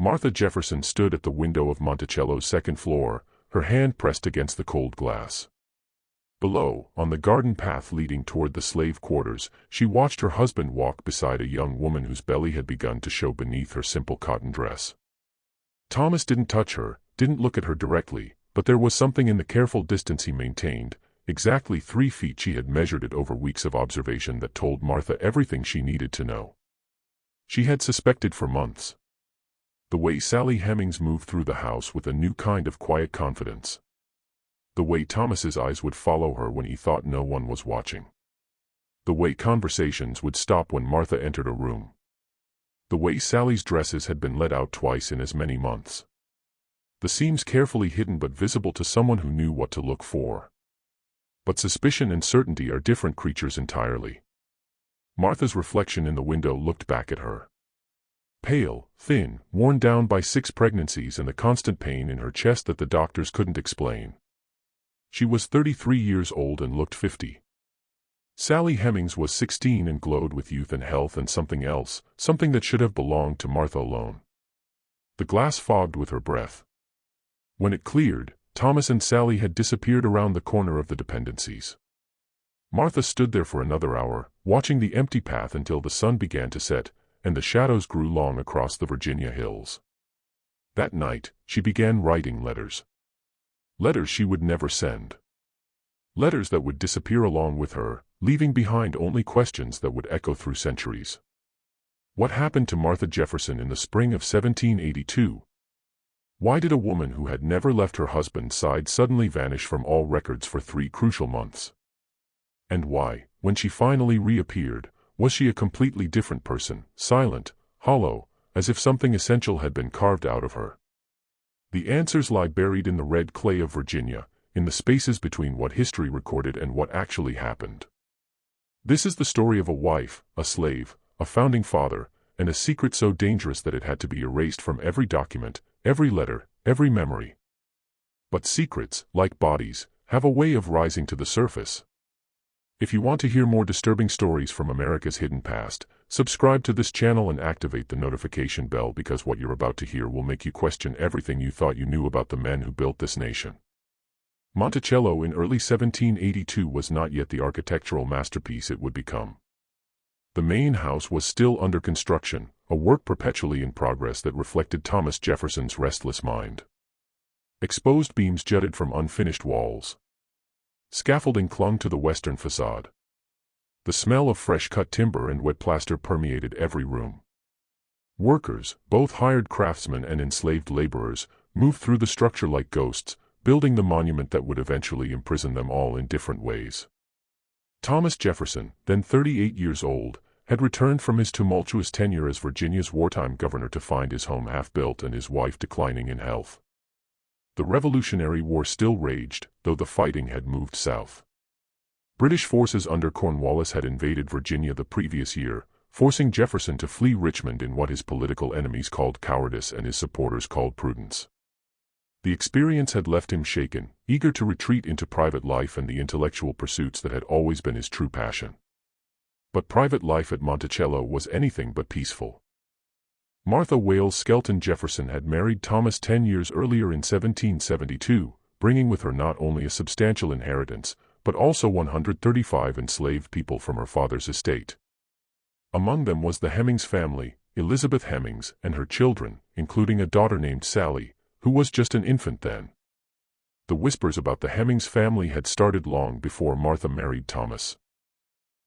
Martha Jefferson stood at the window of Monticello's second floor, her hand pressed against the cold glass. Below, on the garden path leading toward the slave quarters, she watched her husband walk beside a young woman whose belly had begun to show beneath her simple cotton dress. Thomas didn't touch her, didn't look at her directly, but there was something in the careful distance he maintained, exactly 3 feet she had measured it over weeks of observation, that told Martha everything she needed to know. She had suspected for months. The way Sally Hemings moved through the house with a new kind of quiet confidence. The way Thomas's eyes would follow her when he thought no one was watching. The way conversations would stop when Martha entered a room. The way Sally's dresses had been let out twice in as many months. The seams carefully hidden but visible to someone who knew what to look for. But suspicion and certainty are different creatures entirely. Martha's reflection in the window looked back at her. Pale, thin, worn down by 6 pregnancies and the constant pain in her chest that the doctors couldn't explain. She was 33 years old and looked 50. Sally Hemings was 16 and glowed with youth and health and something else, something that should have belonged to Martha alone. The glass fogged with her breath. When it cleared, Thomas and Sally had disappeared around the corner of the dependencies. Martha stood there for another hour, watching the empty path until the sun began to set, and the shadows grew long across the Virginia hills. That night, she began writing letters. Letters she would never send. Letters that would disappear along with her, leaving behind only questions that would echo through centuries. What happened to Martha Jefferson in the spring of 1782? Why did a woman who had never left her husband's side suddenly vanish from all records for 3 crucial months? And why, when she finally reappeared, was she a completely different person, silent, hollow, as if something essential had been carved out of her? The answers lie buried in the red clay of Virginia, in the spaces between what history recorded and what actually happened. This is the story of a wife, a slave, a founding father, and a secret so dangerous that it had to be erased from every document, every letter, every memory. But secrets, like bodies, have a way of rising to the surface. If you want to hear more disturbing stories from America's hidden past, subscribe to this channel and activate the notification bell, because what you're about to hear will make you question everything you thought you knew about the men who built this nation. Monticello in early 1782 was not yet the architectural masterpiece it would become. The main house was still under construction, a work perpetually in progress that reflected Thomas Jefferson's restless mind. Exposed beams jutted from unfinished walls. Scaffolding clung to the western facade. The smell of fresh-cut timber and wet plaster permeated every room. Workers, both hired craftsmen and enslaved laborers, moved through the structure like ghosts, building the monument that would eventually imprison them all in different ways. Thomas Jefferson, then 38 years old, had returned from his tumultuous tenure as Virginia's wartime governor to find his home half-built and his wife declining in health. The Revolutionary War still raged, though the fighting had moved south. British forces under Cornwallis had invaded Virginia the previous year, forcing Jefferson to flee Richmond in what his political enemies called cowardice and his supporters called prudence. The experience had left him shaken, eager to retreat into private life and the intellectual pursuits that had always been his true passion. But private life at Monticello was anything but peaceful. Martha Wales Skelton Jefferson had married Thomas 10 years earlier in 1772, bringing with her not only a substantial inheritance, but also 135 enslaved people from her father's estate. Among them was the Hemings family, Elizabeth Hemings, and her children, including a daughter named Sally, who was just an infant then. The whispers about the Hemings family had started long before Martha married Thomas.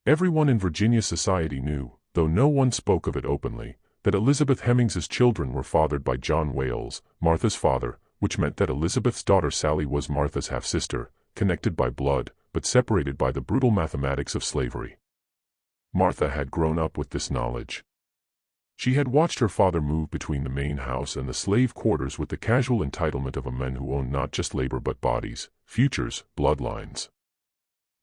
Everyone in Virginia society knew, though no one spoke of it openly, that Elizabeth Hemings's children were fathered by John Wales, Martha's father, which meant that Elizabeth's daughter Sally was Martha's half-sister, connected by blood, but separated by the brutal mathematics of slavery. Martha had grown up with this knowledge. She had watched her father move between the main house and the slave quarters with the casual entitlement of a man who owned not just labor but bodies, futures, bloodlines.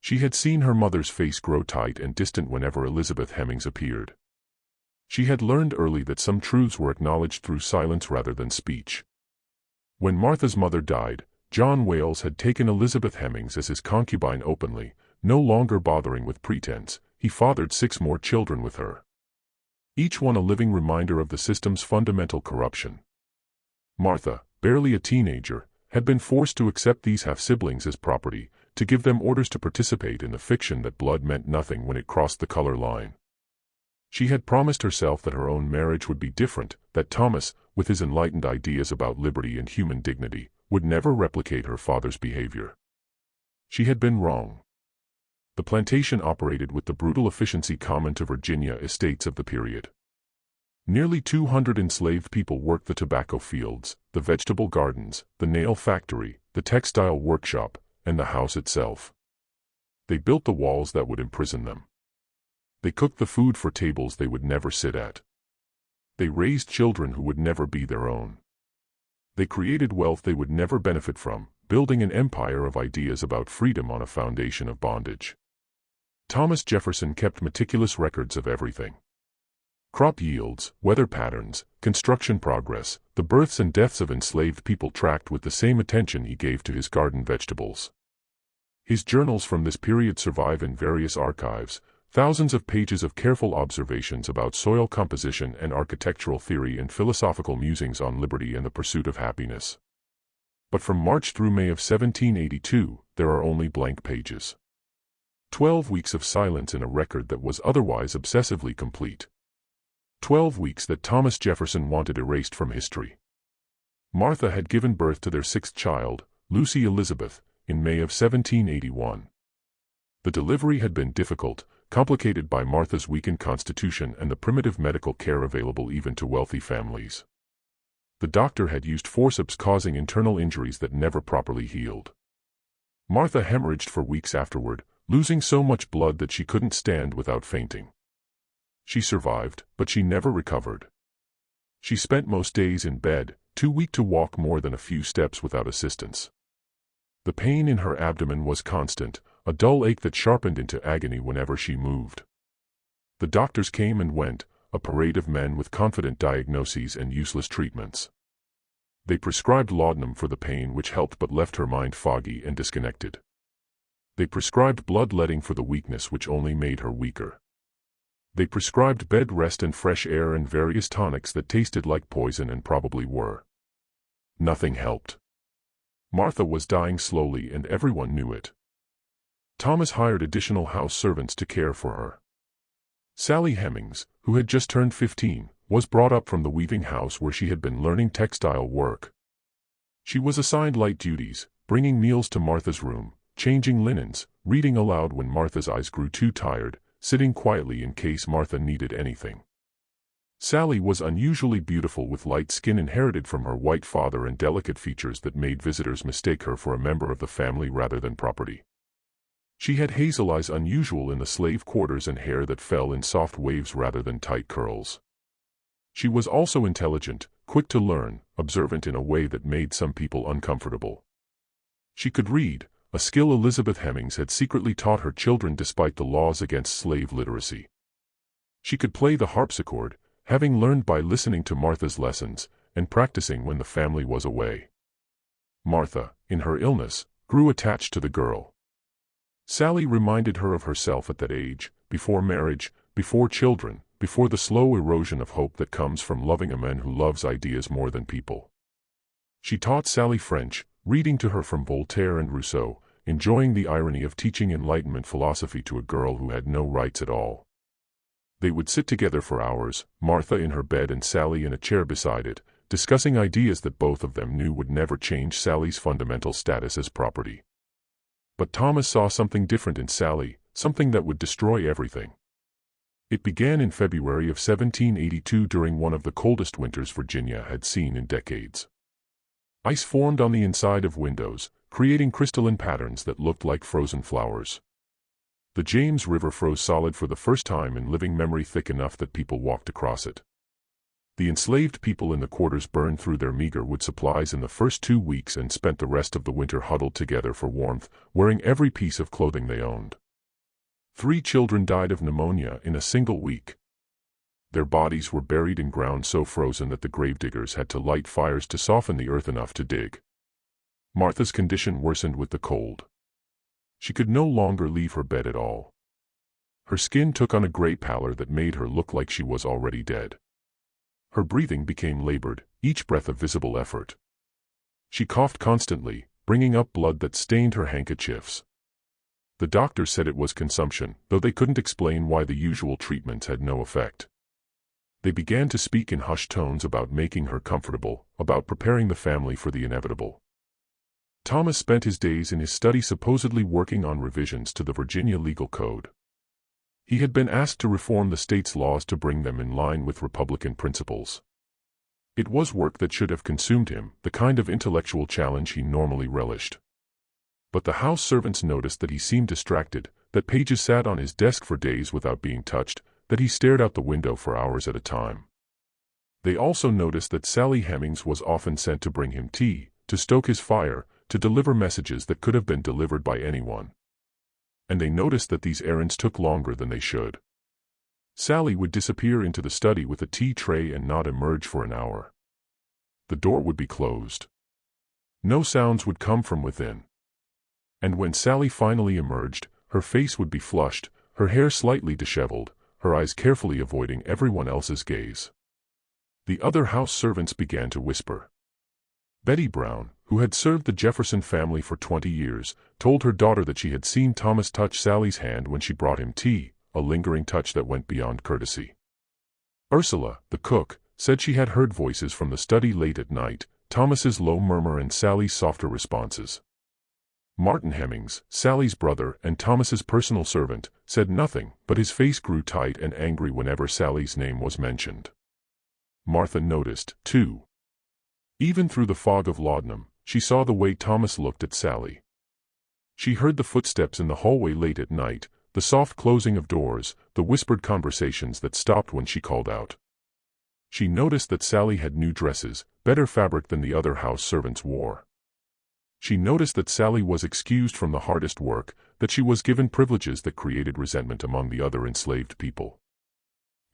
She had seen her mother's face grow tight and distant whenever Elizabeth Hemings appeared. She had learned early that some truths were acknowledged through silence rather than speech. When Martha's mother died, John Wales had taken Elizabeth Hemings as his concubine openly, no longer bothering with pretense. He fathered 6 more children with her. Each one a living reminder of the system's fundamental corruption. Martha, barely a teenager, had been forced to accept these half-siblings as property, to give them orders to participate in the fiction that blood meant nothing when it crossed the color line. She had promised herself that her own marriage would be different, that Thomas, with his enlightened ideas about liberty and human dignity, would never replicate her father's behavior. She had been wrong. The plantation operated with the brutal efficiency common to Virginia estates of the period. Nearly 200 enslaved people worked the tobacco fields, the vegetable gardens, the nail factory, the textile workshop, and the house itself. They built the walls that would imprison them. They cooked the food for tables they would never sit at. They raised children who would never be their own. They created wealth they would never benefit from, building an empire of ideas about freedom on a foundation of bondage. Thomas Jefferson kept meticulous records of everything. Crop yields, weather patterns, construction progress, the births and deaths of enslaved people tracked with the same attention he gave to his garden vegetables. His journals from this period survive in various archives, thousands of pages of careful observations about soil composition and architectural theory and philosophical musings on liberty and the pursuit of happiness. But from March through May of 1782, there are only blank pages. 12 weeks of silence in a record that was otherwise obsessively complete. 12 weeks that Thomas Jefferson wanted erased from history. Martha had given birth to their sixth child, Lucy Elizabeth, in May of 1781. The delivery had been difficult, complicated by Martha's weakened constitution and the primitive medical care available even to wealthy families. The doctor had used forceps causing internal injuries that never properly healed. Martha hemorrhaged for weeks afterward, losing so much blood that she couldn't stand without fainting. She survived, but she never recovered. She spent most days in bed, too weak to walk more than a few steps without assistance. The pain in her abdomen was constant, a dull ache that sharpened into agony whenever she moved. The doctors came and went, a parade of men with confident diagnoses and useless treatments. They prescribed laudanum for the pain which helped but left her mind foggy and disconnected. They prescribed bloodletting for the weakness which only made her weaker. They prescribed bed rest and fresh air and various tonics that tasted like poison and probably were. Nothing helped. Martha was dying slowly and everyone knew it. Thomas hired additional house servants to care for her. Sally Hemings, who had just turned 15, was brought up from the weaving house where she had been learning textile work. She was assigned light duties, bringing meals to Martha's room, changing linens, reading aloud when Martha's eyes grew too tired, sitting quietly in case Martha needed anything. Sally was unusually beautiful with light skin inherited from her white father and delicate features that made visitors mistake her for a member of the family rather than property. She had hazel eyes unusual in the slave quarters and hair that fell in soft waves rather than tight curls. She was also intelligent, quick to learn, observant in a way that made some people uncomfortable. She could read, a skill Elizabeth Hemings had secretly taught her children despite the laws against slave literacy. She could play the harpsichord, having learned by listening to Martha's lessons, and practicing when the family was away. Martha, in her illness, grew attached to the girl. Sally reminded her of herself at that age, before marriage, before children, before the slow erosion of hope that comes from loving a man who loves ideas more than people. She taught Sally French, reading to her from Voltaire and Rousseau, enjoying the irony of teaching Enlightenment philosophy to a girl who had no rights at all. They would sit together for hours, Martha in her bed and Sally in a chair beside it, discussing ideas that both of them knew would never change Sally's fundamental status as property. But Thomas saw something different in Sally, something that would destroy everything. It began in February of 1782 during one of the coldest winters Virginia had seen in decades. Ice formed on the inside of windows, creating crystalline patterns that looked like frozen flowers. The James River froze solid for the first time in living memory, thick enough that people walked across it. The enslaved people in the quarters burned through their meager wood supplies in the first 2 weeks and spent the rest of the winter huddled together for warmth, wearing every piece of clothing they owned. 3 children died of pneumonia in a single week. Their bodies were buried in ground so frozen that the gravediggers had to light fires to soften the earth enough to dig. Martha's condition worsened with the cold. She could no longer leave her bed at all. Her skin took on a gray pallor that made her look like she was already dead. Her breathing became labored, each breath a visible effort. She coughed constantly, bringing up blood that stained her handkerchiefs. The doctor said it was consumption, though they couldn't explain why the usual treatments had no effect. They began to speak in hushed tones about making her comfortable, about preparing the family for the inevitable. Thomas spent his days in his study supposedly working on revisions to the Virginia legal code. He had been asked to reform the state's laws to bring them in line with Republican principles. It was work that should have consumed him, the kind of intellectual challenge he normally relished. But the house servants noticed that he seemed distracted, that pages sat on his desk for days without being touched, that he stared out the window for hours at a time. They also noticed that Sally Hemings was often sent to bring him tea, to stoke his fire, to deliver messages that could have been delivered by anyone. And they noticed that these errands took longer than they should. Sally would disappear into the study with a tea tray and not emerge for an hour. The door would be closed. No sounds would come from within. And when Sally finally emerged, her face would be flushed, her hair slightly disheveled, her eyes carefully avoiding everyone else's gaze. The other house servants began to whisper. Betty Brown, who had served the Jefferson family for 20 years, told her daughter that she had seen Thomas touch Sally's hand when she brought him tea, a lingering touch that went beyond courtesy. Ursula, the cook, said she had heard voices from the study late at night, Thomas's low murmur and Sally's softer responses. Martin Hemings, Sally's brother and Thomas's personal servant, said nothing, but his face grew tight and angry whenever Sally's name was mentioned. Martha noticed, too. Even through the fog of laudanum, she saw the way Thomas looked at Sally. She heard the footsteps in the hallway late at night, the soft closing of doors, the whispered conversations that stopped when she called out. She noticed that Sally had new dresses, better fabric than the other house servants wore. She noticed that Sally was excused from the hardest work, that she was given privileges that created resentment among the other enslaved people.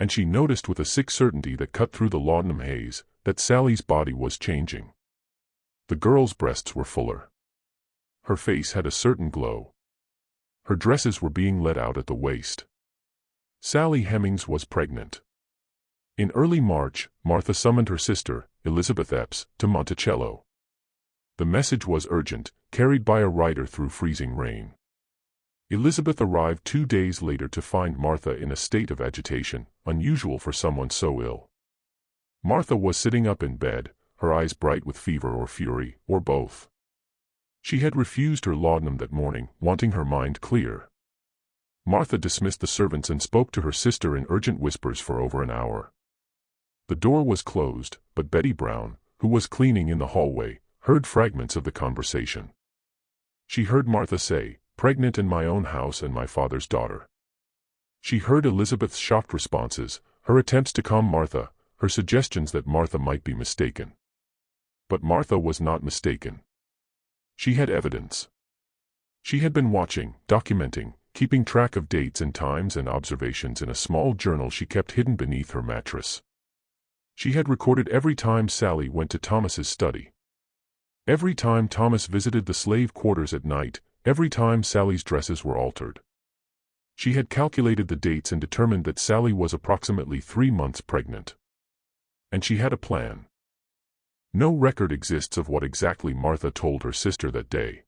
And she noticed with a sick certainty that cut through the laudanum haze, that Sally's body was changing. The girl's breasts were fuller. Her face had a certain glow. Her dresses were being let out at the waist. Sally Hemings was pregnant. In early March, Martha summoned her sister, Elizabeth Epps, to Monticello. The message was urgent, carried by a rider through freezing rain. Elizabeth arrived 2 days later to find Martha in a state of agitation, unusual for someone so ill. Martha was sitting up in bed, her eyes bright with fever or fury, or both. She had refused her laudanum that morning, wanting her mind clear. Martha dismissed the servants and spoke to her sister in urgent whispers for over an hour. The door was closed, but Betty Brown, who was cleaning in the hallway, heard fragments of the conversation. She heard Martha say, "Pregnant in my own house and my father's daughter." She heard Elizabeth's shocked responses, her attempts to calm Martha, her suggestions that Martha might be mistaken. But Martha was not mistaken. She had evidence. She had been watching, documenting, keeping track of dates and times and observations in a small journal she kept hidden beneath her mattress. She had recorded every time Sally went to Thomas's study. Every time Thomas visited the slave quarters at night, every time Sally's dresses were altered. She had calculated the dates and determined that Sally was approximately 3 months pregnant. And she had a plan. No record exists of what exactly Martha told her sister that day.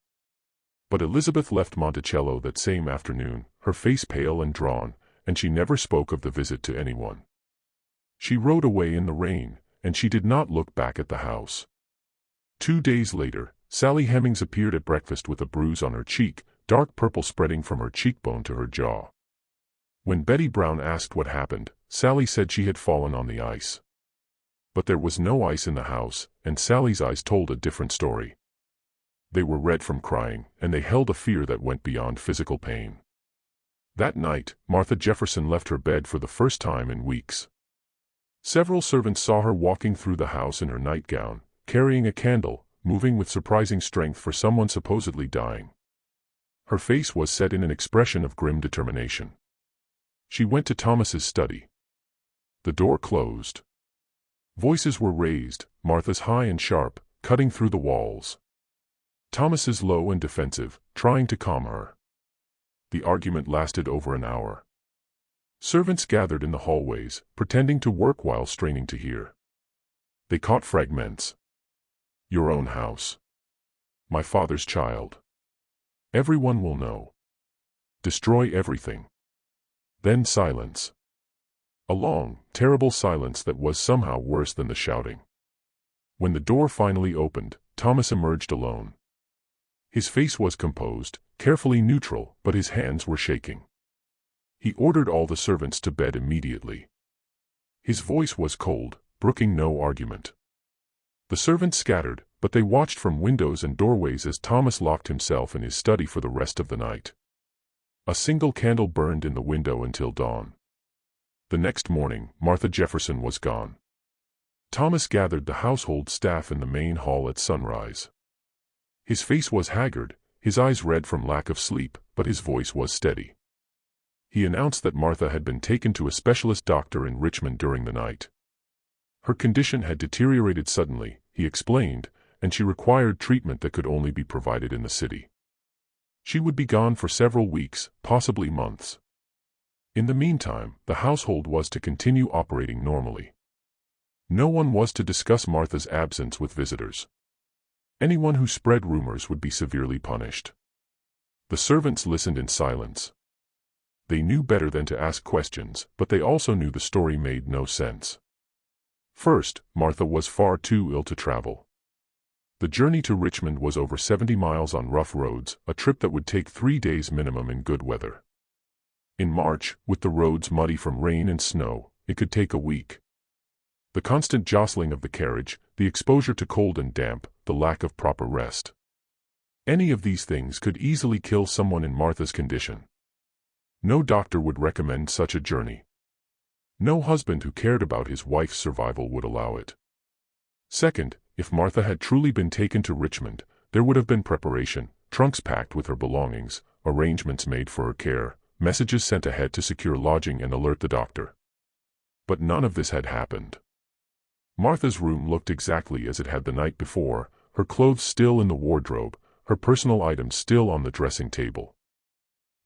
But Elizabeth left Monticello that same afternoon, her face pale and drawn, and she never spoke of the visit to anyone. She rode away in the rain, and she did not look back at the house. 2 days later, Sally Hemings appeared at breakfast with a bruise on her cheek, dark purple spreading from her cheekbone to her jaw. When Betty Brown asked what happened, Sally said she had fallen on the ice. But there was no ice in the house, and Sally's eyes told a different story. They were red from crying, and they held a fear that went beyond physical pain. That night, Martha Jefferson left her bed for the first time in weeks. Several servants saw her walking through the house in her nightgown, carrying a candle, moving with surprising strength for someone supposedly dying. Her face was set in an expression of grim determination. She went to Thomas's study. The door closed. Voices were raised, Martha's high and sharp, cutting through the walls. Thomas's low and defensive, trying to calm her. The argument lasted over an hour. Servants gathered in the hallways, pretending to work while straining to hear. They caught fragments. Your own house. My father's child. Everyone will know. Destroy everything. Then silence. A long, terrible silence that was somehow worse than the shouting. When the door finally opened, Thomas emerged alone. His face was composed, carefully neutral, but his hands were shaking. He ordered all the servants to bed immediately. His voice was cold, brooking no argument. The servants scattered, but they watched from windows and doorways as Thomas locked himself in his study for the rest of the night. A single candle burned in the window until dawn. The next morning, Martha Jefferson was gone. Thomas gathered the household staff in the main hall at sunrise. His face was haggard, his eyes red from lack of sleep, but his voice was steady. He announced that Martha had been taken to a specialist doctor in Richmond during the night. Her condition had deteriorated suddenly, he explained, and she required treatment that could only be provided in the city. She would be gone for several weeks, possibly months. In the meantime, the household was to continue operating normally. No one was to discuss Martha's absence with visitors. Anyone who spread rumors would be severely punished. The servants listened in silence. They knew better than to ask questions, but they also knew the story made no sense. First, Martha was far too ill to travel. The journey to Richmond was over 70 miles on rough roads, a trip that would take 3 days minimum in good weather. In March, with the roads muddy from rain and snow, it could take a week. The constant jostling of the carriage, the exposure to cold and damp, the lack of proper rest. Any of these things could easily kill someone in Martha's condition. No doctor would recommend such a journey. No husband who cared about his wife's survival would allow it. Second, if Martha had truly been taken to Richmond, there would have been preparation, trunks packed with her belongings, arrangements made for her care, messages sent ahead to secure lodging and alert the doctor. But none of this had happened. Martha's room looked exactly as it had the night before, her clothes still in the wardrobe, her personal items still on the dressing table.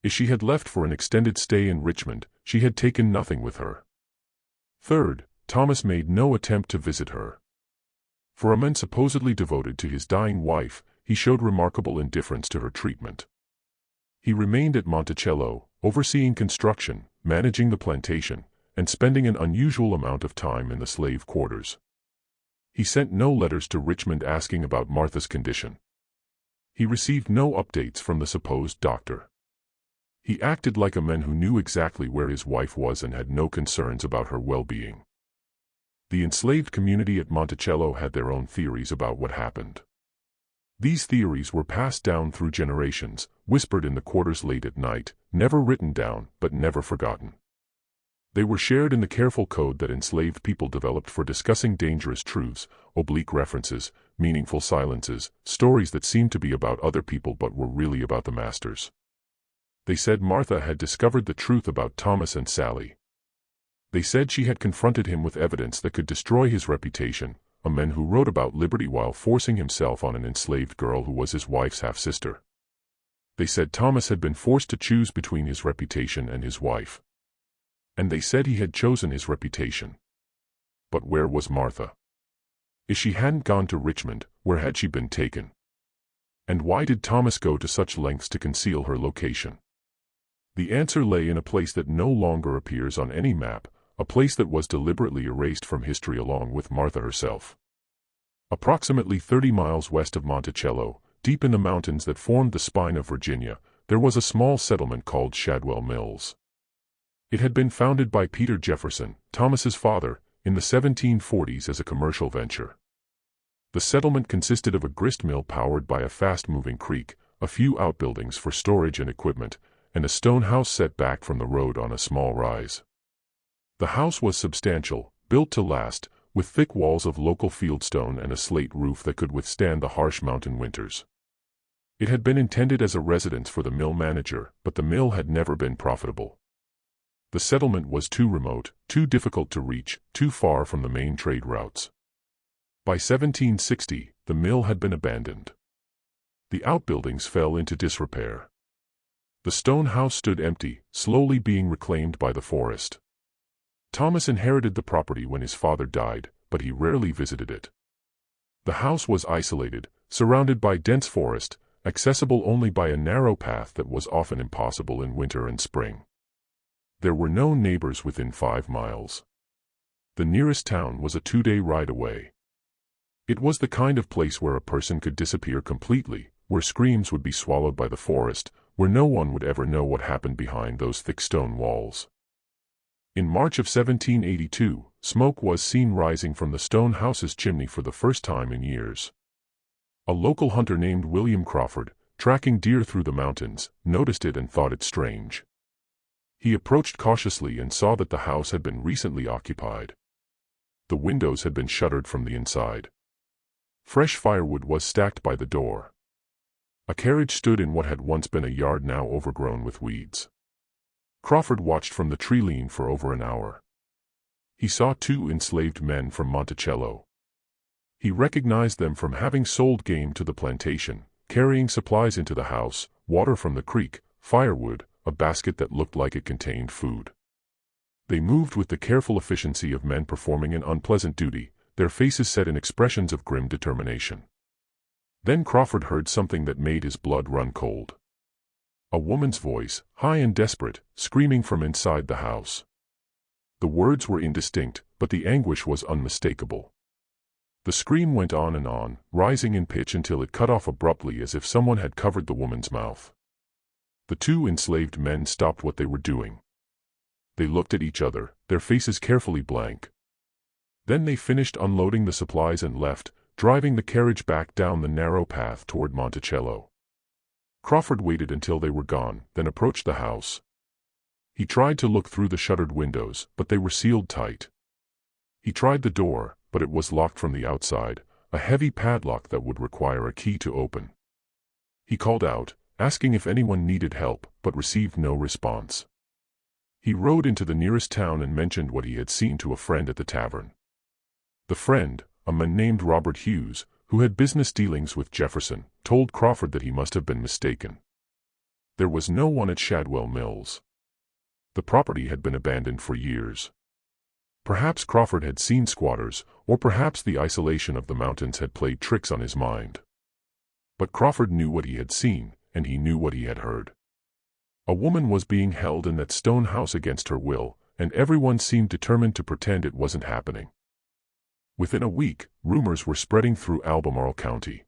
If she had left for an extended stay in Richmond, she had taken nothing with her. Third, Thomas made no attempt to visit her. For a man supposedly devoted to his dying wife, he showed remarkable indifference to her treatment. He remained at Monticello, overseeing construction, managing the plantation, and spending an unusual amount of time in the slave quarters. He sent no letters to Richmond asking about Martha's condition. He received no updates from the supposed doctor. He acted like a man who knew exactly where his wife was and had no concerns about her well-being. The enslaved community at Monticello had their own theories about what happened. These theories were passed down through generations, whispered in the quarters late at night, never written down, but never forgotten. They were shared in the careful code that enslaved people developed for discussing dangerous truths, oblique references, meaningful silences, stories that seemed to be about other people but were really about the masters. They said Martha had discovered the truth about Thomas and Sally. They said she had confronted him with evidence that could destroy his reputation, a man who wrote about liberty while forcing himself on an enslaved girl who was his wife's half-sister. They said Thomas had been forced to choose between his reputation and his wife. And they said he had chosen his reputation. But where was Martha? If she hadn't gone to Richmond, where had she been taken? And why did Thomas go to such lengths to conceal her location? The answer lay in a place that no longer appears on any map, a place that was deliberately erased from history along with Martha herself. Approximately 30 miles west of Monticello, deep in the mountains that formed the spine of Virginia, there was a small settlement called Shadwell Mills. It had been founded by Peter Jefferson, Thomas's father, in the 1740s as a commercial venture. The settlement consisted of a grist mill powered by a fast-moving creek, a few outbuildings for storage and equipment, and a stone house set back from the road on a small rise. The house was substantial, built to last, with thick walls of local fieldstone and a slate roof that could withstand the harsh mountain winters. It had been intended as a residence for the mill manager, but the mill had never been profitable. The settlement was too remote, too difficult to reach, too far from the main trade routes. By 1760, the mill had been abandoned. The outbuildings fell into disrepair. The stone house stood empty, slowly being reclaimed by the forest. Thomas inherited the property when his father died, but he rarely visited it. The house was isolated, surrounded by dense forest, accessible only by a narrow path that was often impossible in winter and spring. There were no neighbors within 5 miles. The nearest town was a 2-day ride away. It was the kind of place where a person could disappear completely, where screams would be swallowed by the forest, where no one would ever know what happened behind those thick stone walls. In March of 1782, smoke was seen rising from the stone house's chimney for the first time in years. A local hunter named William Crawford, tracking deer through the mountains, noticed it and thought it strange. He approached cautiously and saw that the house had been recently occupied. The windows had been shuttered from the inside. Fresh firewood was stacked by the door. A carriage stood in what had once been a yard now overgrown with weeds. Crawford watched from the tree-lean for over an hour. He saw 2 enslaved men from Monticello. He recognized them from having sold game to the plantation, carrying supplies into the house, water from the creek, firewood, a basket that looked like it contained food. They moved with the careful efficiency of men performing an unpleasant duty, their faces set in expressions of grim determination. Then Crawford heard something that made his blood run cold. A woman's voice, high and desperate, screaming from inside the house. The words were indistinct, but the anguish was unmistakable. The scream went on, rising in pitch until it cut off abruptly as if someone had covered the woman's mouth. The 2 enslaved men stopped what they were doing. They looked at each other, their faces carefully blank. Then they finished unloading the supplies and left, driving the carriage back down the narrow path toward Monticello. Crawford waited until they were gone, then approached the house. He tried to look through the shuttered windows, but they were sealed tight. He tried the door, but it was locked from the outside, a heavy padlock that would require a key to open. He called out, asking if anyone needed help, but received no response. He rode into the nearest town and mentioned what he had seen to a friend at the tavern. The friend, a man named Robert Hughes, who had business dealings with Jefferson, told Crawford that he must have been mistaken. There was no one at Shadwell Mills. The property had been abandoned for years. Perhaps Crawford had seen squatters, or perhaps the isolation of the mountains had played tricks on his mind. But Crawford knew what he had seen, and he knew what he had heard. A woman was being held in that stone house against her will, and everyone seemed determined to pretend it wasn't happening. Within a week, rumors were spreading through Albemarle County.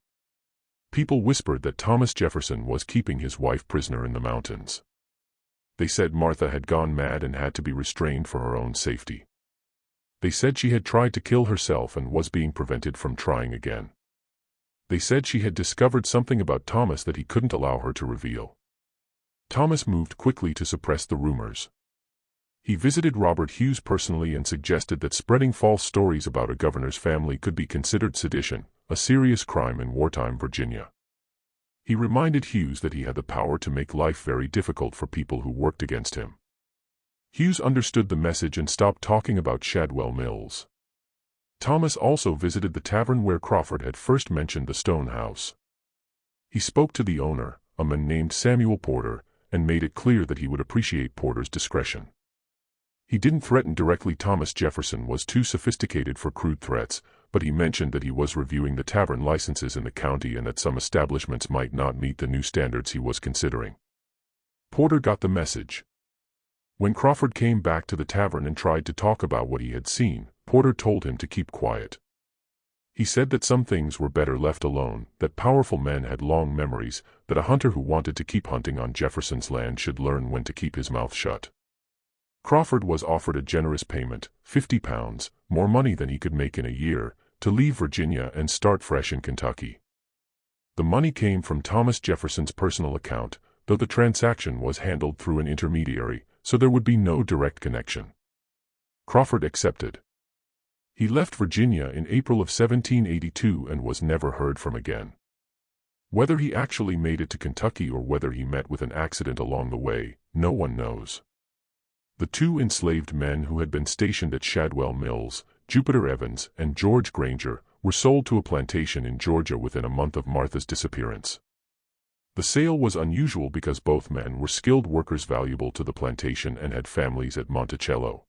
People whispered that Thomas Jefferson was keeping his wife prisoner in the mountains. They said Martha had gone mad and had to be restrained for her own safety. They said she had tried to kill herself and was being prevented from trying again. They said she had discovered something about Thomas that he couldn't allow her to reveal. Thomas moved quickly to suppress the rumors. He visited Robert Hughes personally and suggested that spreading false stories about a governor's family could be considered sedition, a serious crime in wartime Virginia. He reminded Hughes that he had the power to make life very difficult for people who worked against him. Hughes understood the message and stopped talking about Shadwell Mills. Thomas also visited the tavern where Crawford had first mentioned the stone house. He spoke to the owner, a man named Samuel Porter, and made it clear that he would appreciate Porter's discretion. He didn't threaten directly. Thomas Jefferson was too sophisticated for crude threats, but he mentioned that he was reviewing the tavern licenses in the county and that some establishments might not meet the new standards he was considering. Porter got the message. When Crawford came back to the tavern and tried to talk about what he had seen, Porter told him to keep quiet. He said that some things were better left alone, that powerful men had long memories, that a hunter who wanted to keep hunting on Jefferson's land should learn when to keep his mouth shut. Crawford was offered a generous payment, £50, more money than he could make in a year, to leave Virginia and start fresh in Kentucky. The money came from Thomas Jefferson's personal account, though the transaction was handled through an intermediary, so there would be no direct connection. Crawford accepted. He left Virginia in April of 1782 and was never heard from again. Whether he actually made it to Kentucky or whether he met with an accident along the way, no one knows. The 2 enslaved men who had been stationed at Shadwell Mills, Jupiter Evans and George Granger, were sold to a plantation in Georgia within a month of Martha's disappearance. The sale was unusual because both men were skilled workers valuable to the plantation and had families at Monticello.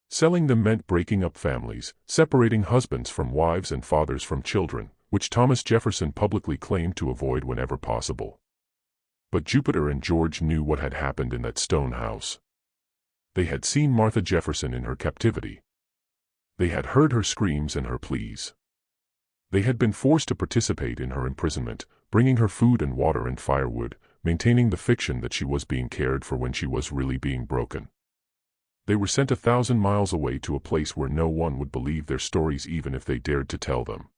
Selling them meant breaking up families, separating husbands from wives and fathers from children, which Thomas Jefferson publicly claimed to avoid whenever possible. But Jupiter and George knew what had happened in that stone house. They had seen Martha Jefferson in her captivity. They had heard her screams and her pleas. They had been forced to participate in her imprisonment, bringing her food and water and firewood, maintaining the fiction that she was being cared for when she was really being broken. They were sent 1,000 miles away to a place where no one would believe their stories even if they dared to tell them.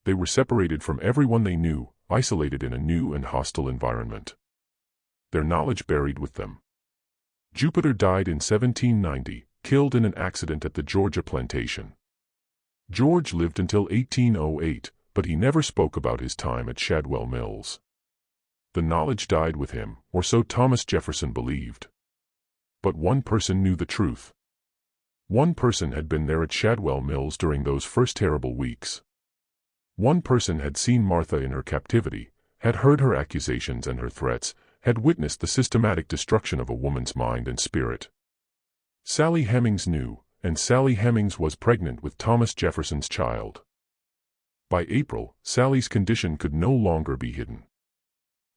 They were separated from everyone they knew, isolated in a new and hostile environment. Their knowledge buried with them. Jupiter died in 1790, killed in an accident at the Georgia plantation. George lived until 1808, but he never spoke about his time at Shadwell Mills. The knowledge died with him, or so Thomas Jefferson believed. But one person knew the truth. One person had been there at Shadwell Mills during those first terrible weeks. One person had seen Martha in her captivity, had heard her accusations and her threats, had witnessed the systematic destruction of a woman's mind and spirit. Sally Hemings knew, and Sally Hemings was pregnant with Thomas Jefferson's child. By April, Sally's condition could no longer be hidden.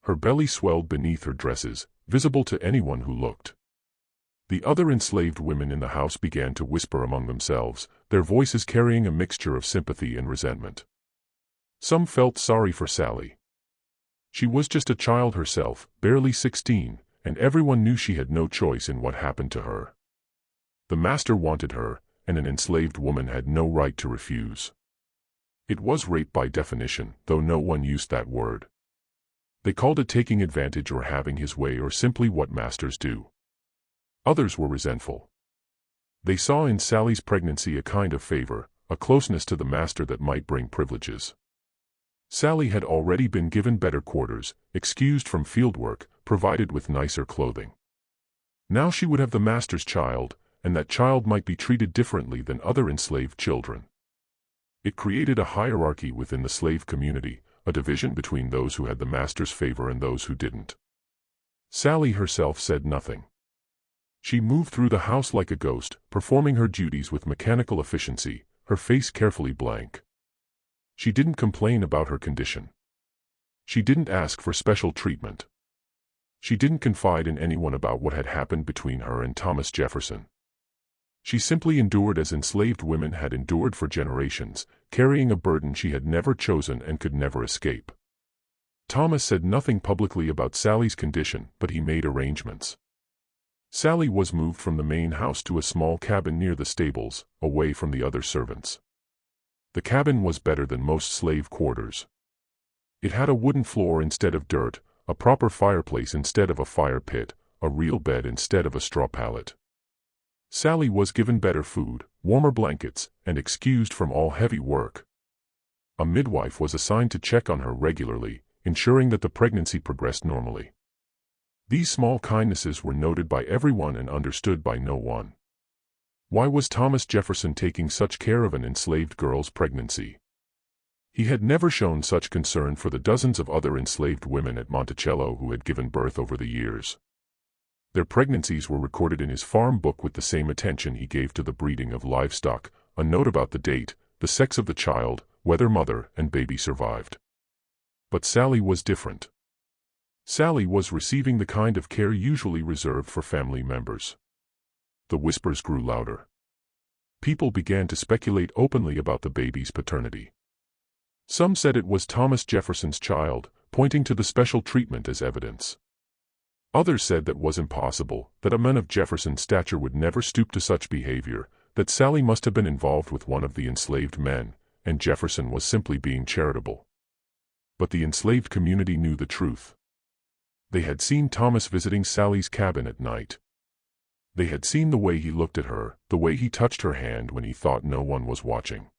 Her belly swelled beneath her dresses, visible to anyone who looked. The other enslaved women in the house began to whisper among themselves, their voices carrying a mixture of sympathy and resentment. Some felt sorry for Sally. She was just a child herself, barely 16, and everyone knew she had no choice in what happened to her. The master wanted her, and an enslaved woman had no right to refuse. It was rape by definition, though no one used that word. They called it taking advantage or having his way or simply what masters do. Others were resentful. They saw in Sally's pregnancy a kind of favor, a closeness to the master that might bring privileges. Sally had already been given better quarters, excused from fieldwork, provided with nicer clothing. Now she would have the master's child, and that child might be treated differently than other enslaved children. It created a hierarchy within the slave community, a division between those who had the master's favor and those who didn't. Sally herself said nothing. She moved through the house like a ghost, performing her duties with mechanical efficiency, her face carefully blank. She didn't complain about her condition. She didn't ask for special treatment. She didn't confide in anyone about what had happened between her and Thomas Jefferson. She simply endured as enslaved women had endured for generations, carrying a burden she had never chosen and could never escape. Thomas said nothing publicly about Sally's condition, but he made arrangements. Sally was moved from the main house to a small cabin near the stables, away from the other servants. The cabin was better than most slave quarters. It had a wooden floor instead of dirt, a proper fireplace instead of a fire pit, a real bed instead of a straw pallet. Sally was given better food, warmer blankets, and excused from all heavy work. A midwife was assigned to check on her regularly, ensuring that the pregnancy progressed normally. These small kindnesses were noted by everyone and understood by no one. Why was Thomas Jefferson taking such care of an enslaved girl's pregnancy? He had never shown such concern for the dozens of other enslaved women at Monticello who had given birth over the years. Their pregnancies were recorded in his farm book with the same attention he gave to the breeding of livestock, a note about the date, the sex of the child, whether mother and baby survived. But Sally was different. Sally was receiving the kind of care usually reserved for family members. The whispers grew louder. People began to speculate openly about the baby's paternity. Some said it was Thomas Jefferson's child, pointing to the special treatment as evidence. Others said that was impossible, that a man of Jefferson's stature would never stoop to such behavior, that Sally must have been involved with one of the enslaved men, and Jefferson was simply being charitable. But the enslaved community knew the truth. They had seen Thomas visiting Sally's cabin at night. They had seen the way he looked at her, the way he touched her hand when he thought no one was watching.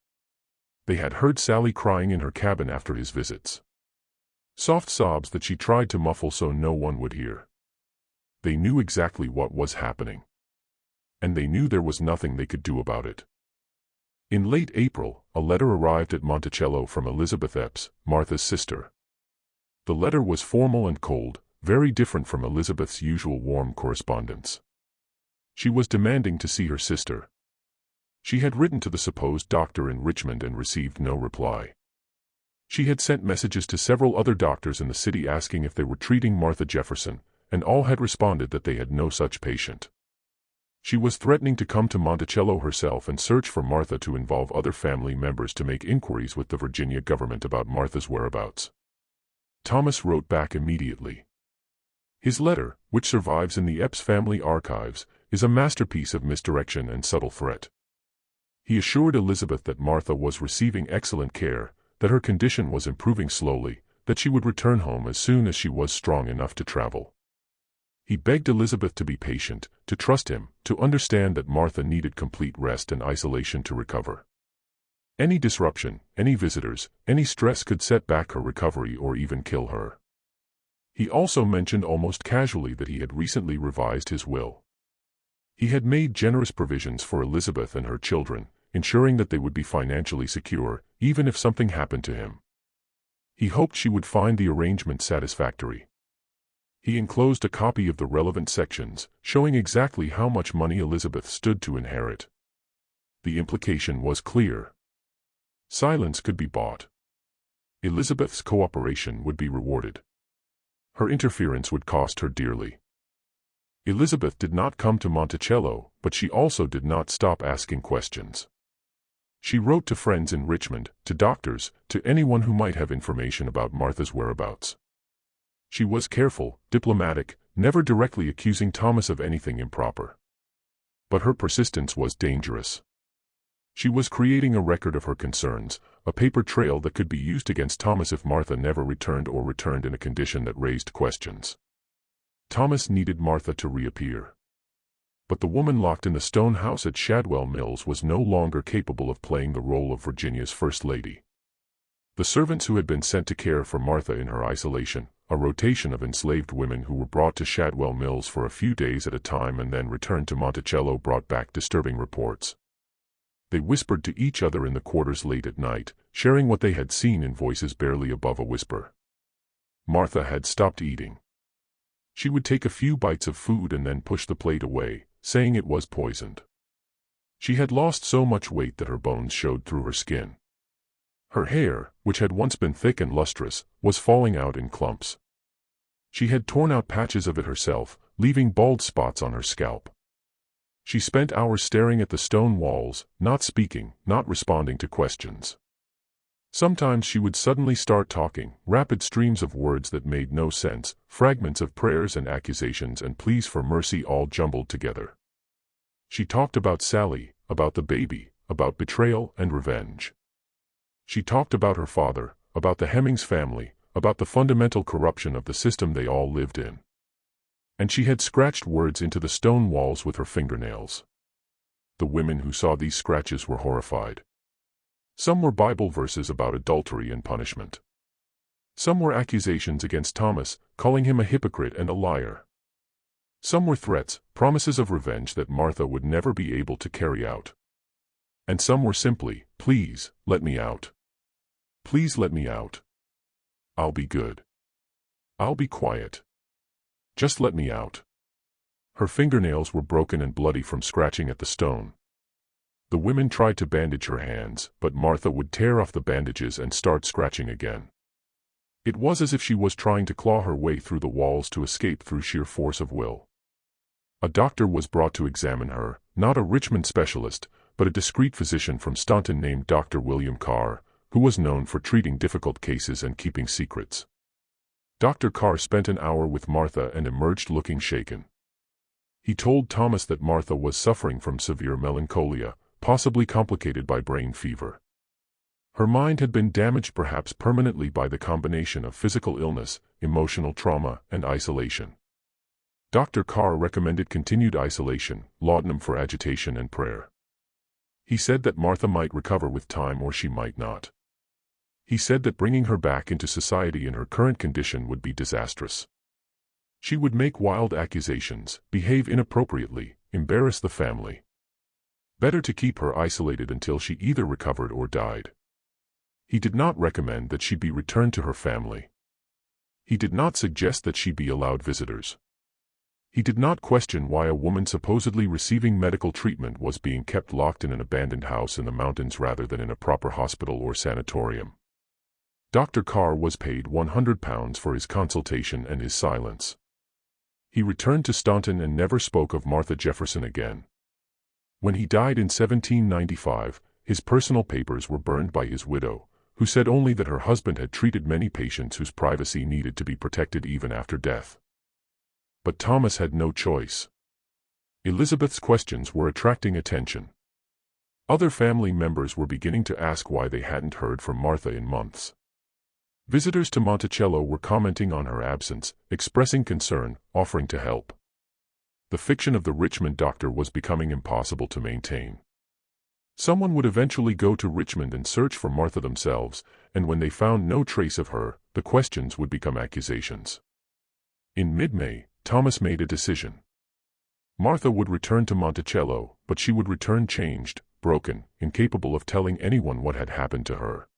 They had heard Sally crying in her cabin after his visits. Soft sobs that she tried to muffle so no one would hear. They knew exactly what was happening. And they knew there was nothing they could do about it. In late April, a letter arrived at Monticello from Elizabeth Epps, Martha's sister. The letter was formal and cold, very different from Elizabeth's usual warm correspondence. She was demanding to see her sister, She had written to the supposed doctor in Richmond and received no reply. She had sent messages to several other doctors in the city asking if they were treating Martha Jefferson, and all had responded that they had no such patient. She was threatening to come to Monticello herself and search for Martha to involve other family members to make inquiries with the Virginia government about Martha's whereabouts. Thomas wrote back immediately. His letter, which survives in the Epps family archives, is a masterpiece of misdirection and subtle threat. He assured Elizabeth that Martha was receiving excellent care, that her condition was improving slowly, that she would return home as soon as she was strong enough to travel. He begged Elizabeth to be patient, to trust him, to understand that Martha needed complete rest and isolation to recover. Any disruption, any visitors, any stress could set back her recovery or even kill her. He also mentioned almost casually that he had recently revised his will. He had made generous provisions for Elizabeth and her children, ensuring that they would be financially secure, even if something happened to him. He hoped she would find the arrangement satisfactory. He enclosed a copy of the relevant sections, showing exactly how much money Elizabeth stood to inherit. The implication was clear. Silence could be bought. Elizabeth's cooperation would be rewarded. Her interference would cost her dearly. Elizabeth did not come to Monticello, but she also did not stop asking questions. She wrote to friends in Richmond, to doctors, to anyone who might have information about Martha's whereabouts. She was careful, diplomatic, never directly accusing Thomas of anything improper. But her persistence was dangerous. She was creating a record of her concerns, a paper trail that could be used against Thomas if Martha never returned or returned in a condition that raised questions. Thomas needed Martha to reappear. But the woman locked in the stone house at Shadwell Mills was no longer capable of playing the role of Virginia's First Lady. The servants who had been sent to care for Martha in her isolation, a rotation of enslaved women who were brought to Shadwell Mills for a few days at a time and then returned to Monticello, brought back disturbing reports. They whispered to each other in the quarters late at night, sharing what they had seen in voices barely above a whisper. Martha had stopped eating. She would take a few bites of food and then push the plate away, saying it was poisoned. She had lost so much weight that her bones showed through her skin. Her hair, which had once been thick and lustrous, was falling out in clumps. She had torn out patches of it herself, leaving bald spots on her scalp. She spent hours staring at the stone walls, not speaking, not responding to questions. Sometimes she would suddenly start talking, rapid streams of words that made no sense, fragments of prayers and accusations and pleas for mercy all jumbled together. She talked about Sally, about the baby, about betrayal and revenge. She talked about her father, about the Hemmings family, about the fundamental corruption of the system they all lived in. And she had scratched words into the stone walls with her fingernails. The women who saw these scratches were horrified. Some were Bible verses about adultery and punishment. Some were accusations against Thomas, calling him a hypocrite and a liar. Some were threats, promises of revenge that Martha would never be able to carry out. And some were simply, "Please, let me out. Please let me out. I'll be good. I'll be quiet. Just let me out." Her fingernails were broken and bloody from scratching at the stone. The women tried to bandage her hands, but Martha would tear off the bandages and start scratching again. It was as if she was trying to claw her way through the walls to escape through sheer force of will. A doctor was brought to examine her, not a Richmond specialist, but a discreet physician from Staunton named Dr. William Carr, who was known for treating difficult cases and keeping secrets. Dr. Carr spent an hour with Martha and emerged looking shaken. He told Thomas that Martha was suffering from severe melancholia, possibly complicated by brain fever. Her mind had been damaged perhaps permanently by the combination of physical illness, emotional trauma, and isolation. Dr. Carr recommended continued isolation, laudanum for agitation and prayer. He said that Martha might recover with time or she might not. He said that bringing her back into society in her current condition would be disastrous. She would make wild accusations, behave inappropriately, embarrass the family. Better to keep her isolated until she either recovered or died. He did not recommend that she be returned to her family. He did not suggest that she be allowed visitors. He did not question why a woman supposedly receiving medical treatment was being kept locked in an abandoned house in the mountains rather than in a proper hospital or sanatorium. Dr. Carr was paid £100 for his consultation and his silence. He returned to Staunton and never spoke of Martha Jefferson again. When he died in 1795, his personal papers were burned by his widow, who said only that her husband had treated many patients whose privacy needed to be protected even after death. But Thomas had no choice. Elizabeth's questions were attracting attention. Other family members were beginning to ask why they hadn't heard from Martha in months. Visitors to Monticello were commenting on her absence, expressing concern, offering to help. The fiction of the Richmond doctor was becoming impossible to maintain. Someone would eventually go to Richmond and search for Martha themselves, and when they found no trace of her, the questions would become accusations. In mid-May, Thomas made a decision. Martha would return to Monticello, but she would return changed, broken, incapable of telling anyone what had happened to her.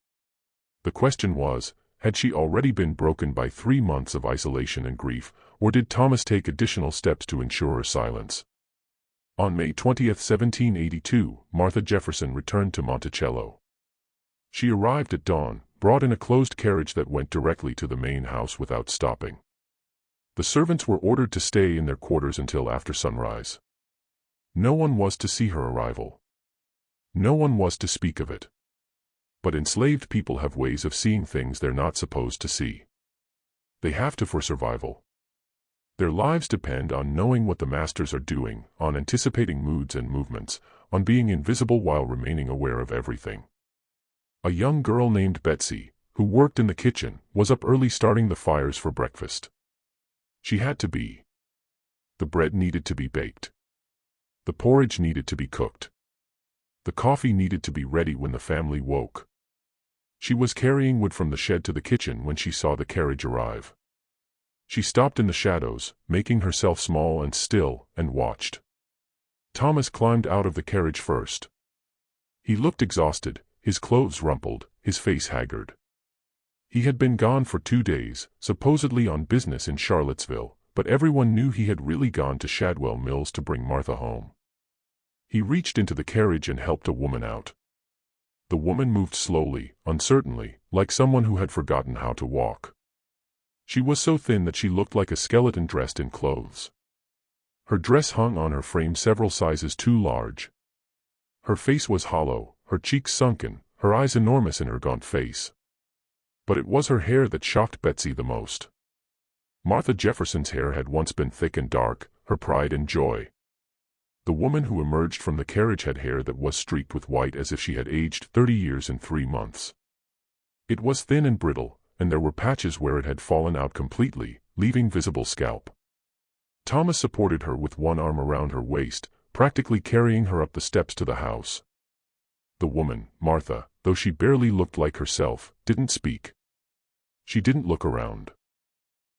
The question was, had she already been broken by 3 months of isolation and grief, or did Thomas take additional steps to ensure her silence? On May 20, 1782, Martha Jefferson returned to Monticello. She arrived at dawn, brought in a closed carriage that went directly to the main house without stopping. The servants were ordered to stay in their quarters until after sunrise. No one was to see her arrival. No one was to speak of it. But enslaved people have ways of seeing things they're not supposed to see. They have to for survival. Their lives depend on knowing what the masters are doing, on anticipating moods and movements, on being invisible while remaining aware of everything. A young girl named Betsy, who worked in the kitchen, was up early starting the fires for breakfast. She had to be. The bread needed to be baked. The porridge needed to be cooked. The coffee needed to be ready when the family woke. She was carrying wood from the shed to the kitchen when she saw the carriage arrive. She stopped in the shadows, making herself small and still, and watched. Thomas climbed out of the carriage first. He looked exhausted, his clothes rumpled, his face haggard. He had been gone for 2 days, supposedly on business in Charlottesville, but everyone knew he had really gone to Shadwell Mills to bring Martha home. He reached into the carriage and helped a woman out. The woman moved slowly, uncertainly, like someone who had forgotten how to walk. She was so thin that she looked like a skeleton dressed in clothes. Her dress hung on her frame several sizes too large. Her face was hollow, her cheeks sunken, her eyes enormous in her gaunt face. But it was her hair that shocked Betsy the most. Martha Jefferson's hair had once been thick and dark, her pride and joy. The woman who emerged from the carriage had hair that was streaked with white as if she had aged 30 years in 3 months. It was thin and brittle, and there were patches where it had fallen out completely, leaving visible scalp. Thomas supported her with one arm around her waist, practically carrying her up the steps to the house. The woman, Martha, though she barely looked like herself, didn't speak. She didn't look around.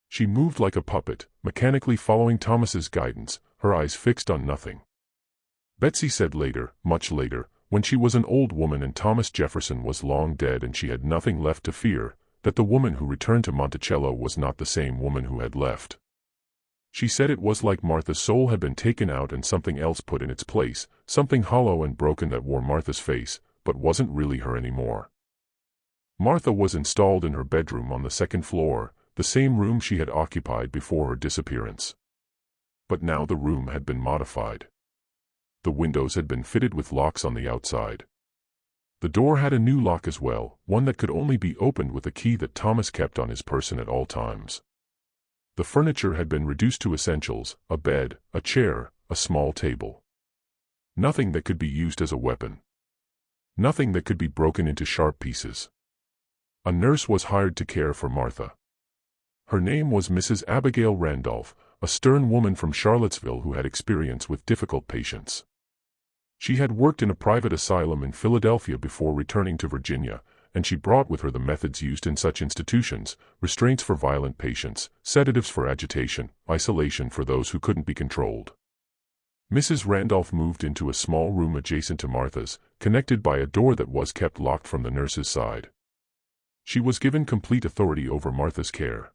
She moved like a puppet, mechanically following Thomas's guidance, her eyes fixed on nothing. Betsy said later, much later, when she was an old woman and Thomas Jefferson was long dead and she had nothing left to fear, that the woman who returned to Monticello was not the same woman who had left. She said it was like Martha's soul had been taken out and something else put in its place, something hollow and broken that wore Martha's face, but wasn't really her anymore. Martha was installed in her bedroom on the 2nd floor, the same room she had occupied before her disappearance. But now the room had been modified. The windows had been fitted with locks on the outside. The door had a new lock as well, one that could only be opened with a key that Thomas kept on his person at all times. The furniture had been reduced to essentials, a bed, a chair, a small table. Nothing that could be used as a weapon. Nothing that could be broken into sharp pieces. A nurse was hired to care for Martha. Her name was Mrs. Abigail Randolph, a stern woman from Charlottesville who had experience with difficult patients. She had worked in a private asylum in Philadelphia before returning to Virginia, and she brought with her the methods used in such institutions: restraints for violent patients, sedatives for agitation, isolation for those who couldn't be controlled. Mrs. Randolph moved into a small room adjacent to Martha's, connected by a door that was kept locked from the nurse's side. She was given complete authority over Martha's care.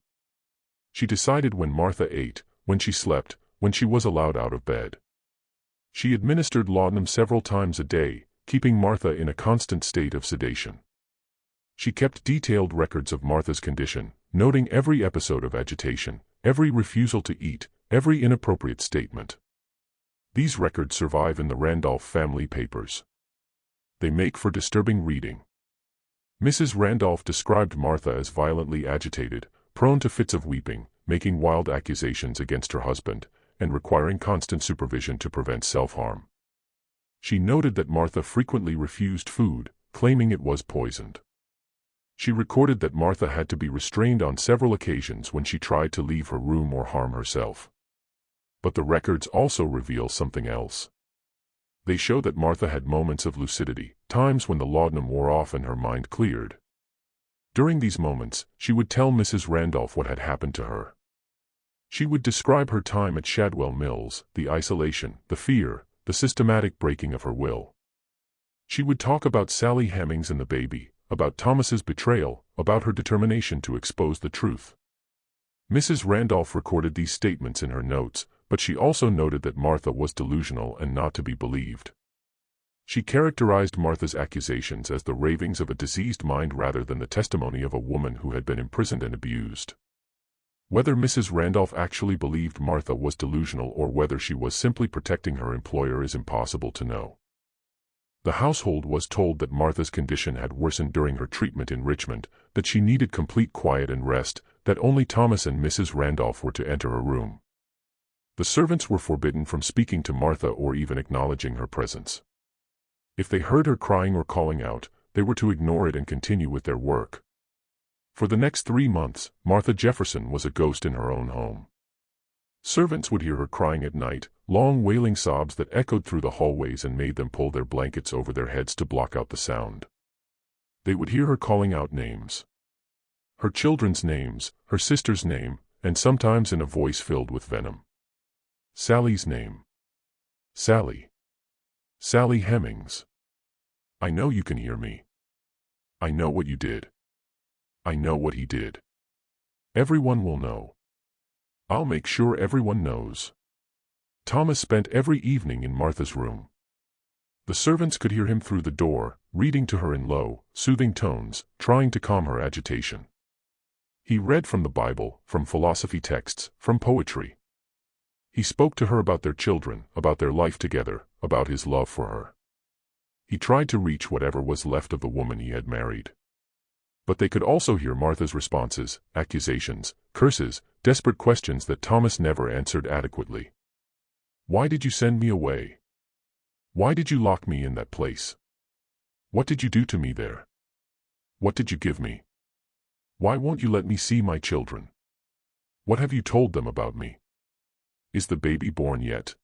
She decided when Martha ate, when she slept, when she was allowed out of bed. She administered laudanum several times a day, keeping Martha in a constant state of sedation. She kept detailed records of Martha's condition, noting every episode of agitation, every refusal to eat, every inappropriate statement. These records survive in the Randolph family papers. They make for disturbing reading. Mrs. Randolph described Martha as violently agitated, prone to fits of weeping, making wild accusations against her husband, and requiring constant supervision to prevent self-harm. She noted that Martha frequently refused food, claiming it was poisoned. She recorded that Martha had to be restrained on several occasions when she tried to leave her room or harm herself. But the records also reveal something else. They show that Martha had moments of lucidity, times when the laudanum wore off and her mind cleared. During these moments, she would tell Mrs. Randolph what had happened to her. She would describe her time at Shadwell Mills, the isolation, the fear, the systematic breaking of her will. She would talk about Sally Hemings and the baby, about Thomas's betrayal, about her determination to expose the truth. Mrs. Randolph recorded these statements in her notes, but she also noted that Martha was delusional and not to be believed. She characterized Martha's accusations as the ravings of a diseased mind rather than the testimony of a woman who had been imprisoned and abused. Whether Mrs. Randolph actually believed Martha was delusional or whether she was simply protecting her employer is impossible to know. The household was told that Martha's condition had worsened during her treatment in Richmond, that she needed complete quiet and rest, that only Thomas and Mrs. Randolph were to enter her room. The servants were forbidden from speaking to Martha or even acknowledging her presence. If they heard her crying or calling out, they were to ignore it and continue with their work. For the next 3 months, Martha Jefferson was a ghost in her own home. Servants would hear her crying at night, long wailing sobs that echoed through the hallways and made them pull their blankets over their heads to block out the sound. They would hear her calling out names. Her children's names, her sister's name, and sometimes in a voice filled with venom. Sally's name. Sally. Sally Hemings. I know you can hear me. I know what you did. I know what he did. Everyone will know. I'll make sure everyone knows. Thomas spent every evening in Martha's room. The servants could hear him through the door, reading to her in low, soothing tones, trying to calm her agitation. He read from the Bible, from philosophy texts, from poetry. He spoke to her about their children, about their life together, about his love for her. He tried to reach whatever was left of the woman he had married. But they could also hear Martha's responses, accusations, curses, desperate questions that Thomas never answered adequately. Why did you send me away? Why did you lock me in that place? What did you do to me there? What did you give me? Why won't you let me see my children? What have you told them about me? Is the baby born yet?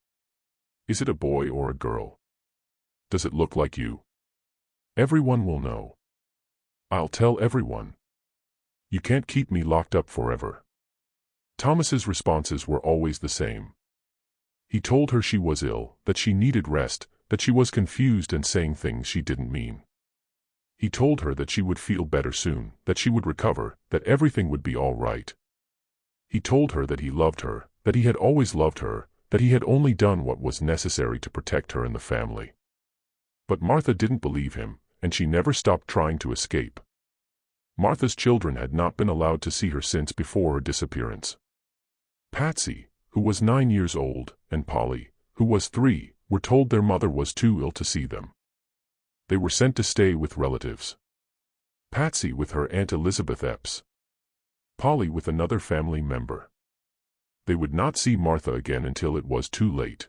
Is it a boy or a girl? Does it look like you? Everyone will know. I'll tell everyone. You can't keep me locked up forever. Thomas's responses were always the same. He told her she was ill, that she needed rest, that she was confused and saying things she didn't mean. He told her that she would feel better soon, that she would recover, that everything would be all right. He told her that he loved her, that he had always loved her, that he had only done what was necessary to protect her and the family. But Martha didn't believe him, and she never stopped trying to escape. Martha's children had not been allowed to see her since before her disappearance. Patsy, who was 9 years old, and Polly, who was 3, were told their mother was too ill to see them. They were sent to stay with relatives. Patsy with her Aunt Elizabeth Epps. Polly with another family member. They would not see Martha again until it was too late.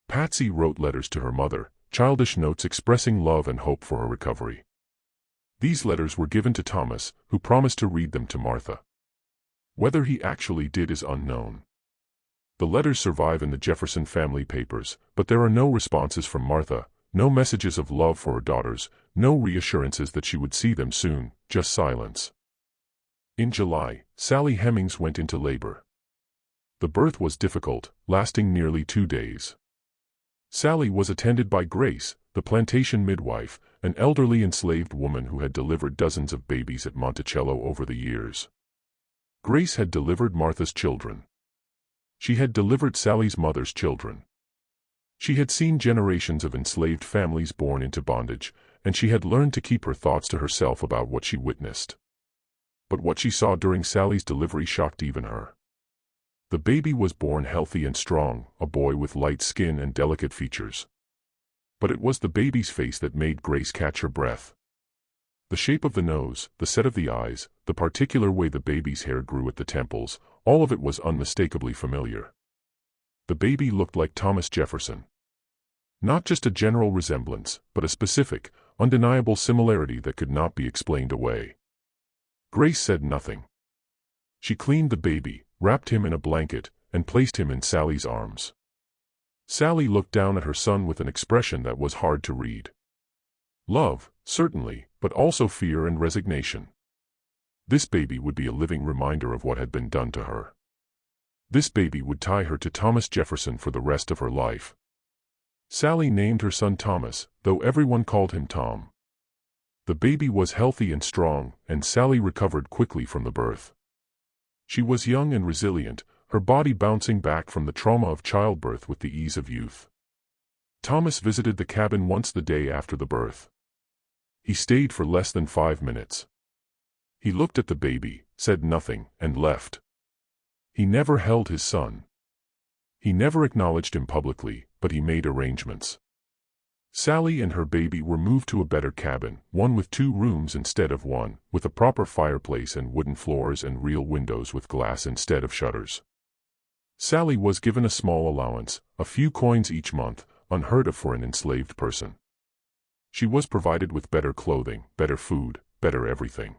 Patsy wrote letters to her mother, childish notes expressing love and hope for her recovery. These letters were given to Thomas, who promised to read them to Martha. Whether he actually did is unknown. The letters survive in the Jefferson family papers, but there are no responses from Martha, no messages of love for her daughters, no reassurances that she would see them soon, just silence. In July, Sally Hemings went into labor. The birth was difficult, lasting nearly 2 days. Sally was attended by Grace, the plantation midwife, an elderly enslaved woman who had delivered dozens of babies at Monticello over the years. Grace had delivered Martha's children. She had delivered Sally's mother's children. She had seen generations of enslaved families born into bondage, and she had learned to keep her thoughts to herself about what she witnessed. But what she saw during Sally's delivery shocked even her. The baby was born healthy and strong, a boy with light skin and delicate features. But it was the baby's face that made Grace catch her breath. The shape of the nose, the set of the eyes, the particular way the baby's hair grew at the temples, all of it was unmistakably familiar. The baby looked like Thomas Jefferson. Not just a general resemblance, but a specific, undeniable similarity that could not be explained away. Grace said nothing. She cleaned the baby, wrapped him in a blanket, and placed him in Sally's arms. Sally looked down at her son with an expression that was hard to read. Love, certainly, but also fear and resignation. This baby would be a living reminder of what had been done to her. This baby would tie her to Thomas Jefferson for the rest of her life. Sally named her son Thomas, though everyone called him Tom. The baby was healthy and strong, and Sally recovered quickly from the birth. She was young and resilient, her body bouncing back from the trauma of childbirth with the ease of youth. Thomas visited the cabin once the day after the birth. He stayed for less than 5 minutes. He looked at the baby, said nothing, and left. He never held his son. He never acknowledged him publicly, but he made arrangements. Sally and her baby were moved to a better cabin, one with 2 rooms instead of 1, with a proper fireplace and wooden floors and real windows with glass instead of shutters. Sally was given a small allowance, a few coins each month, unheard of for an enslaved person. She was provided with better clothing, better food, better everything.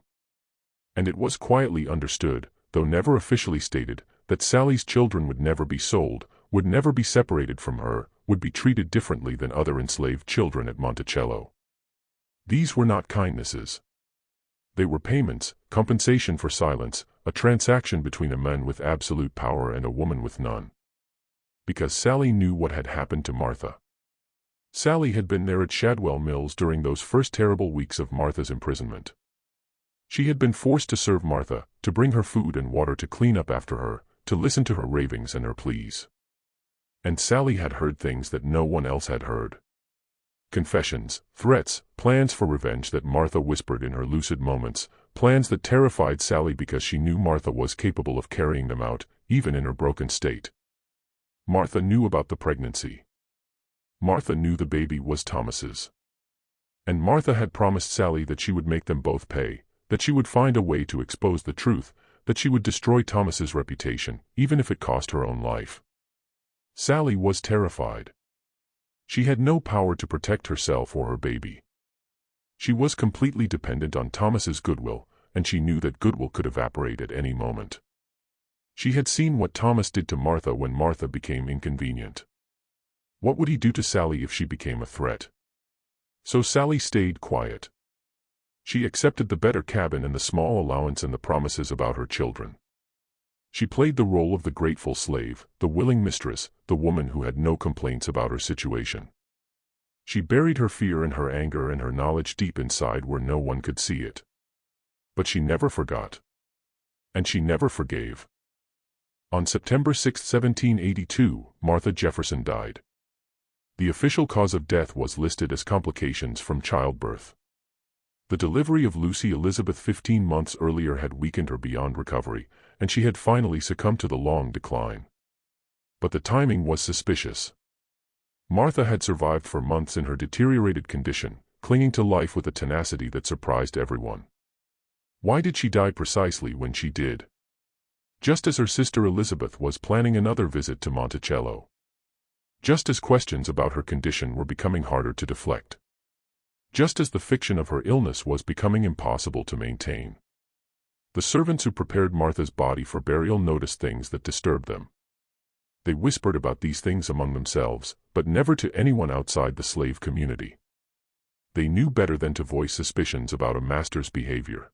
And it was quietly understood, though never officially stated, that Sally's children would never be sold, would never be separated from her, would be treated differently than other enslaved children at Monticello. These were not kindnesses. They were payments, compensation for silence, a transaction between a man with absolute power and a woman with none. Because Sally knew what had happened to Martha. Sally had been there at Shadwell Mills during those first terrible weeks of Martha's imprisonment. She had been forced to serve Martha, to bring her food and water, to clean up after her, to listen to her ravings and her pleas. And Sally had heard things that no one else had heard. Confessions, threats, plans for revenge that Martha whispered in her lucid moments, plans that terrified Sally because she knew Martha was capable of carrying them out, even in her broken state. Martha knew about the pregnancy. Martha knew the baby was Thomas's. And Martha had promised Sally that she would make them both pay, that she would find a way to expose the truth, that she would destroy Thomas's reputation, even if it cost her own life. Sally was terrified. She had no power to protect herself or her baby. She was completely dependent on Thomas's goodwill, and she knew that goodwill could evaporate at any moment. She had seen what Thomas did to Martha when Martha became inconvenient. What would he do to Sally if she became a threat? So Sally stayed quiet. She accepted the better cabin and the small allowance and the promises about her children. She played the role of the grateful slave, the willing mistress, the woman who had no complaints about her situation. She buried her fear and her anger and her knowledge deep inside where no one could see it. But she never forgot. And she never forgave. On September 6, 1782, Martha Jefferson died. The official cause of death was listed as complications from childbirth. The delivery of Lucy Elizabeth 15 months earlier had weakened her beyond recovery, and she had finally succumbed to the long decline. But the timing was suspicious. Martha had survived for months in her deteriorated condition, clinging to life with a tenacity that surprised everyone. Why did she die precisely when she did? Just as her sister Elizabeth was planning another visit to Monticello. Just as questions about her condition were becoming harder to deflect. Just as the fiction of her illness was becoming impossible to maintain. The servants who prepared Martha's body for burial noticed things that disturbed them. They whispered about these things among themselves, but never to anyone outside the slave community. They knew better than to voice suspicions about a master's behavior.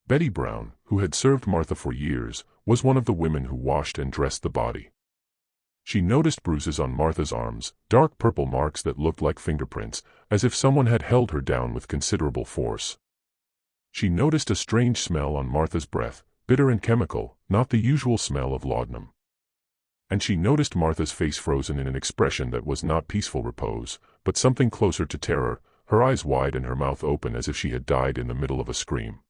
Betty Brown, who had served Martha for years, was one of the women who washed and dressed the body. She noticed bruises on Martha's arms, dark purple marks that looked like fingerprints, as if someone had held her down with considerable force. She noticed a strange smell on Martha's breath, bitter and chemical, not the usual smell of laudanum. and she noticed Martha's face frozen in an expression that was not peaceful repose, but something closer to terror, her eyes wide and her mouth open as if she had died in the middle of a scream.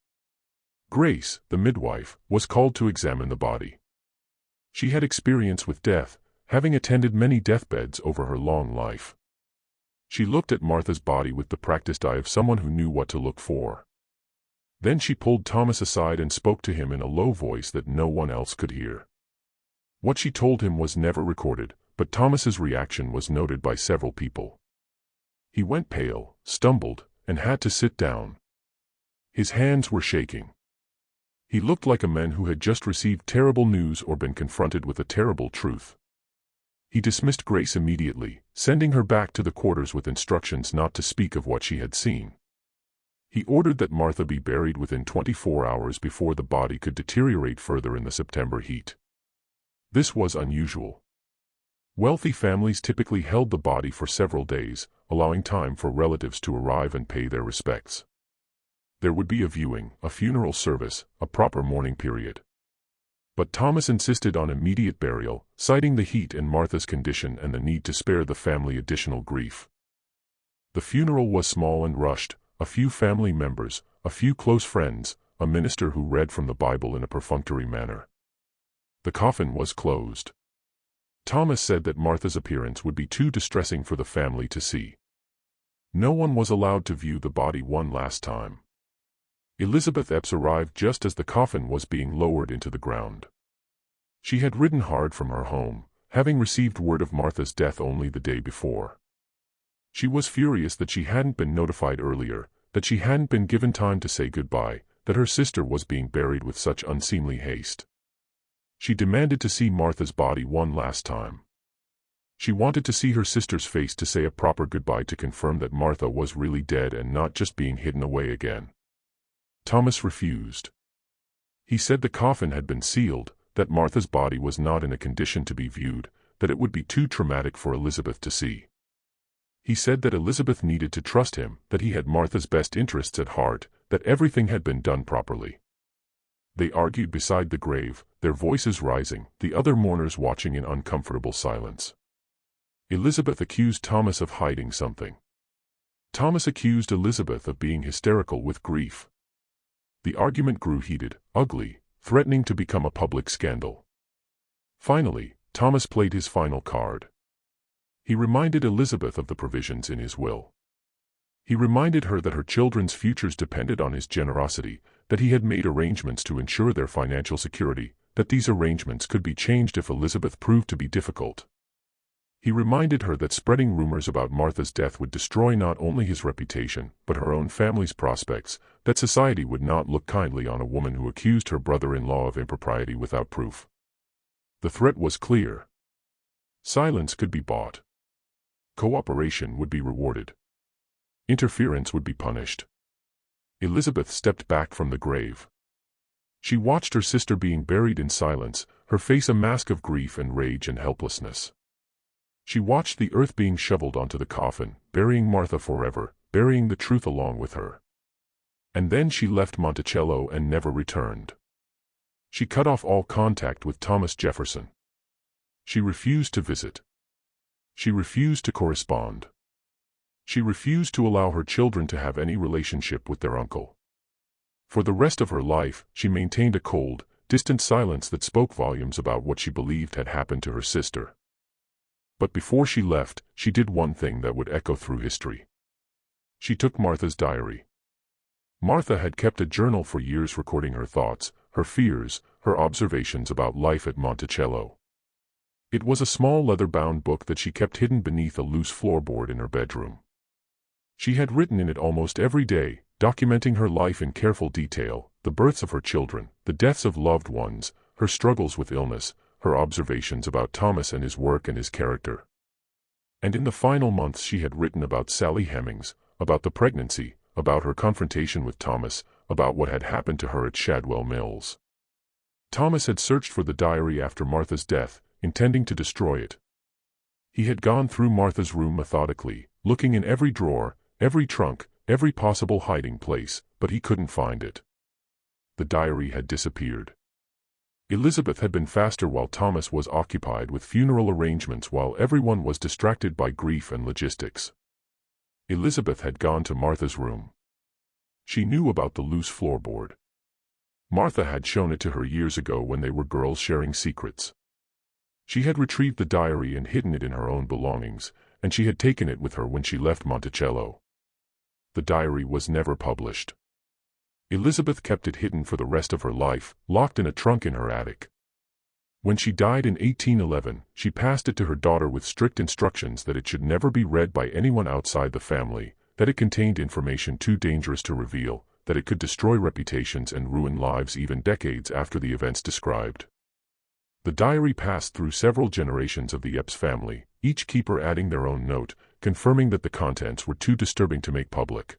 Grace, the midwife, was called to examine the body. She had experience with death, having attended many deathbeds over her long life. She looked at Martha's body with the practiced eye of someone who knew what to look for. Then she pulled Thomas aside and spoke to him in a low voice that no one else could hear. What she told him was never recorded, but Thomas's reaction was noted by several people. He went pale, stumbled, and had to sit down. His hands were shaking. He looked like a man who had just received terrible news or been confronted with a terrible truth. He dismissed Grace immediately, sending her back to the quarters with instructions not to speak of what she had seen. He ordered that Martha be buried within 24 hours before the body could deteriorate further in the September heat. This was unusual. Wealthy families typically held the body for several days, allowing time for relatives to arrive and pay their respects. There would be a viewing, a funeral service, a proper mourning period. But Thomas insisted on immediate burial, citing the heat and Martha's condition and the need to spare the family additional grief. The funeral was small and rushed, a few family members, a few close friends, a minister who read from the Bible in a perfunctory manner. The coffin was closed. Thomas said that Martha's appearance would be too distressing for the family to see. No one was allowed to view the body one last time. Elizabeth Epps arrived just as the coffin was being lowered into the ground. She had ridden hard from her home, having received word of Martha's death only the day before. She was furious that she hadn't been notified earlier, that she hadn't been given time to say goodbye, that her sister was being buried with such unseemly haste. She demanded to see Martha's body one last time. She wanted to see her sister's face to say a proper goodbye to confirm that Martha was really dead and not just being hidden away again. Thomas refused. He said the coffin had been sealed, that Martha's body was not in a condition to be viewed, that it would be too traumatic for Elizabeth to see. He said that Elizabeth needed to trust him, that he had Martha's best interests at heart, that everything had been done properly. They argued beside the grave, their voices rising, the other mourners watching in uncomfortable silence. Elizabeth accused Thomas of hiding something. Thomas accused Elizabeth of being hysterical with grief. The argument grew heated, ugly, threatening to become a public scandal. Finally, Thomas played his final card. He reminded Elizabeth of the provisions in his will. He reminded her that her children's futures depended on his generosity, that he had made arrangements to ensure their financial security, that these arrangements could be changed if Elizabeth proved to be difficult. He reminded her that spreading rumors about Martha's death would destroy not only his reputation, but her own family's prospects, that society would not look kindly on a woman who accused her brother-in-law of impropriety without proof. The threat was clear. Silence could be bought. Cooperation would be rewarded. Interference would be punished. Elizabeth stepped back from the grave. She watched her sister being buried in silence, her face a mask of grief and rage and helplessness. She watched the earth being shoveled onto the coffin, burying Martha forever, burying the truth along with her. And then she left Monticello and never returned. She cut off all contact with Thomas Jefferson. She refused to visit. She refused to correspond. She refused to allow her children to have any relationship with their uncle. For the rest of her life, she maintained a cold, distant silence that spoke volumes about what she believed had happened to her sister. But before she left, she did one thing that would echo through history. She took Martha's diary. Martha had kept a journal for years recording her thoughts, her fears, her observations about life at Monticello. It was a small leather-bound book that she kept hidden beneath a loose floorboard in her bedroom. She had written in it almost every day, documenting her life in careful detail, the births of her children, the deaths of loved ones, her struggles with illness, her observations about Thomas and his work and his character. And in the final months she had written about Sally Hemings, about the pregnancy, about her confrontation with Thomas, about what had happened to her at Shadwell Mills. Thomas had searched for the diary after Martha's death, intending to destroy it. He had gone through Martha's room methodically, looking in every drawer, every trunk, every possible hiding place, but he couldn't find it. The diary had disappeared. Elizabeth had been faster while Thomas was occupied with funeral arrangements while everyone was distracted by grief and logistics. Elizabeth had gone to Martha's room. She knew about the loose floorboard. Martha had shown it to her years ago when they were girls sharing secrets. She had retrieved the diary and hidden it in her own belongings, and she had taken it with her when she left Monticello. The diary was never published. Elizabeth kept it hidden for the rest of her life, locked in a trunk in her attic. When she died in 1811, she passed it to her daughter with strict instructions that it should never be read by anyone outside the family, that it contained information too dangerous to reveal, that it could destroy reputations and ruin lives even decades after the events described. The diary passed through several generations of the Epps family, each keeper adding their own note, confirming that the contents were too disturbing to make public.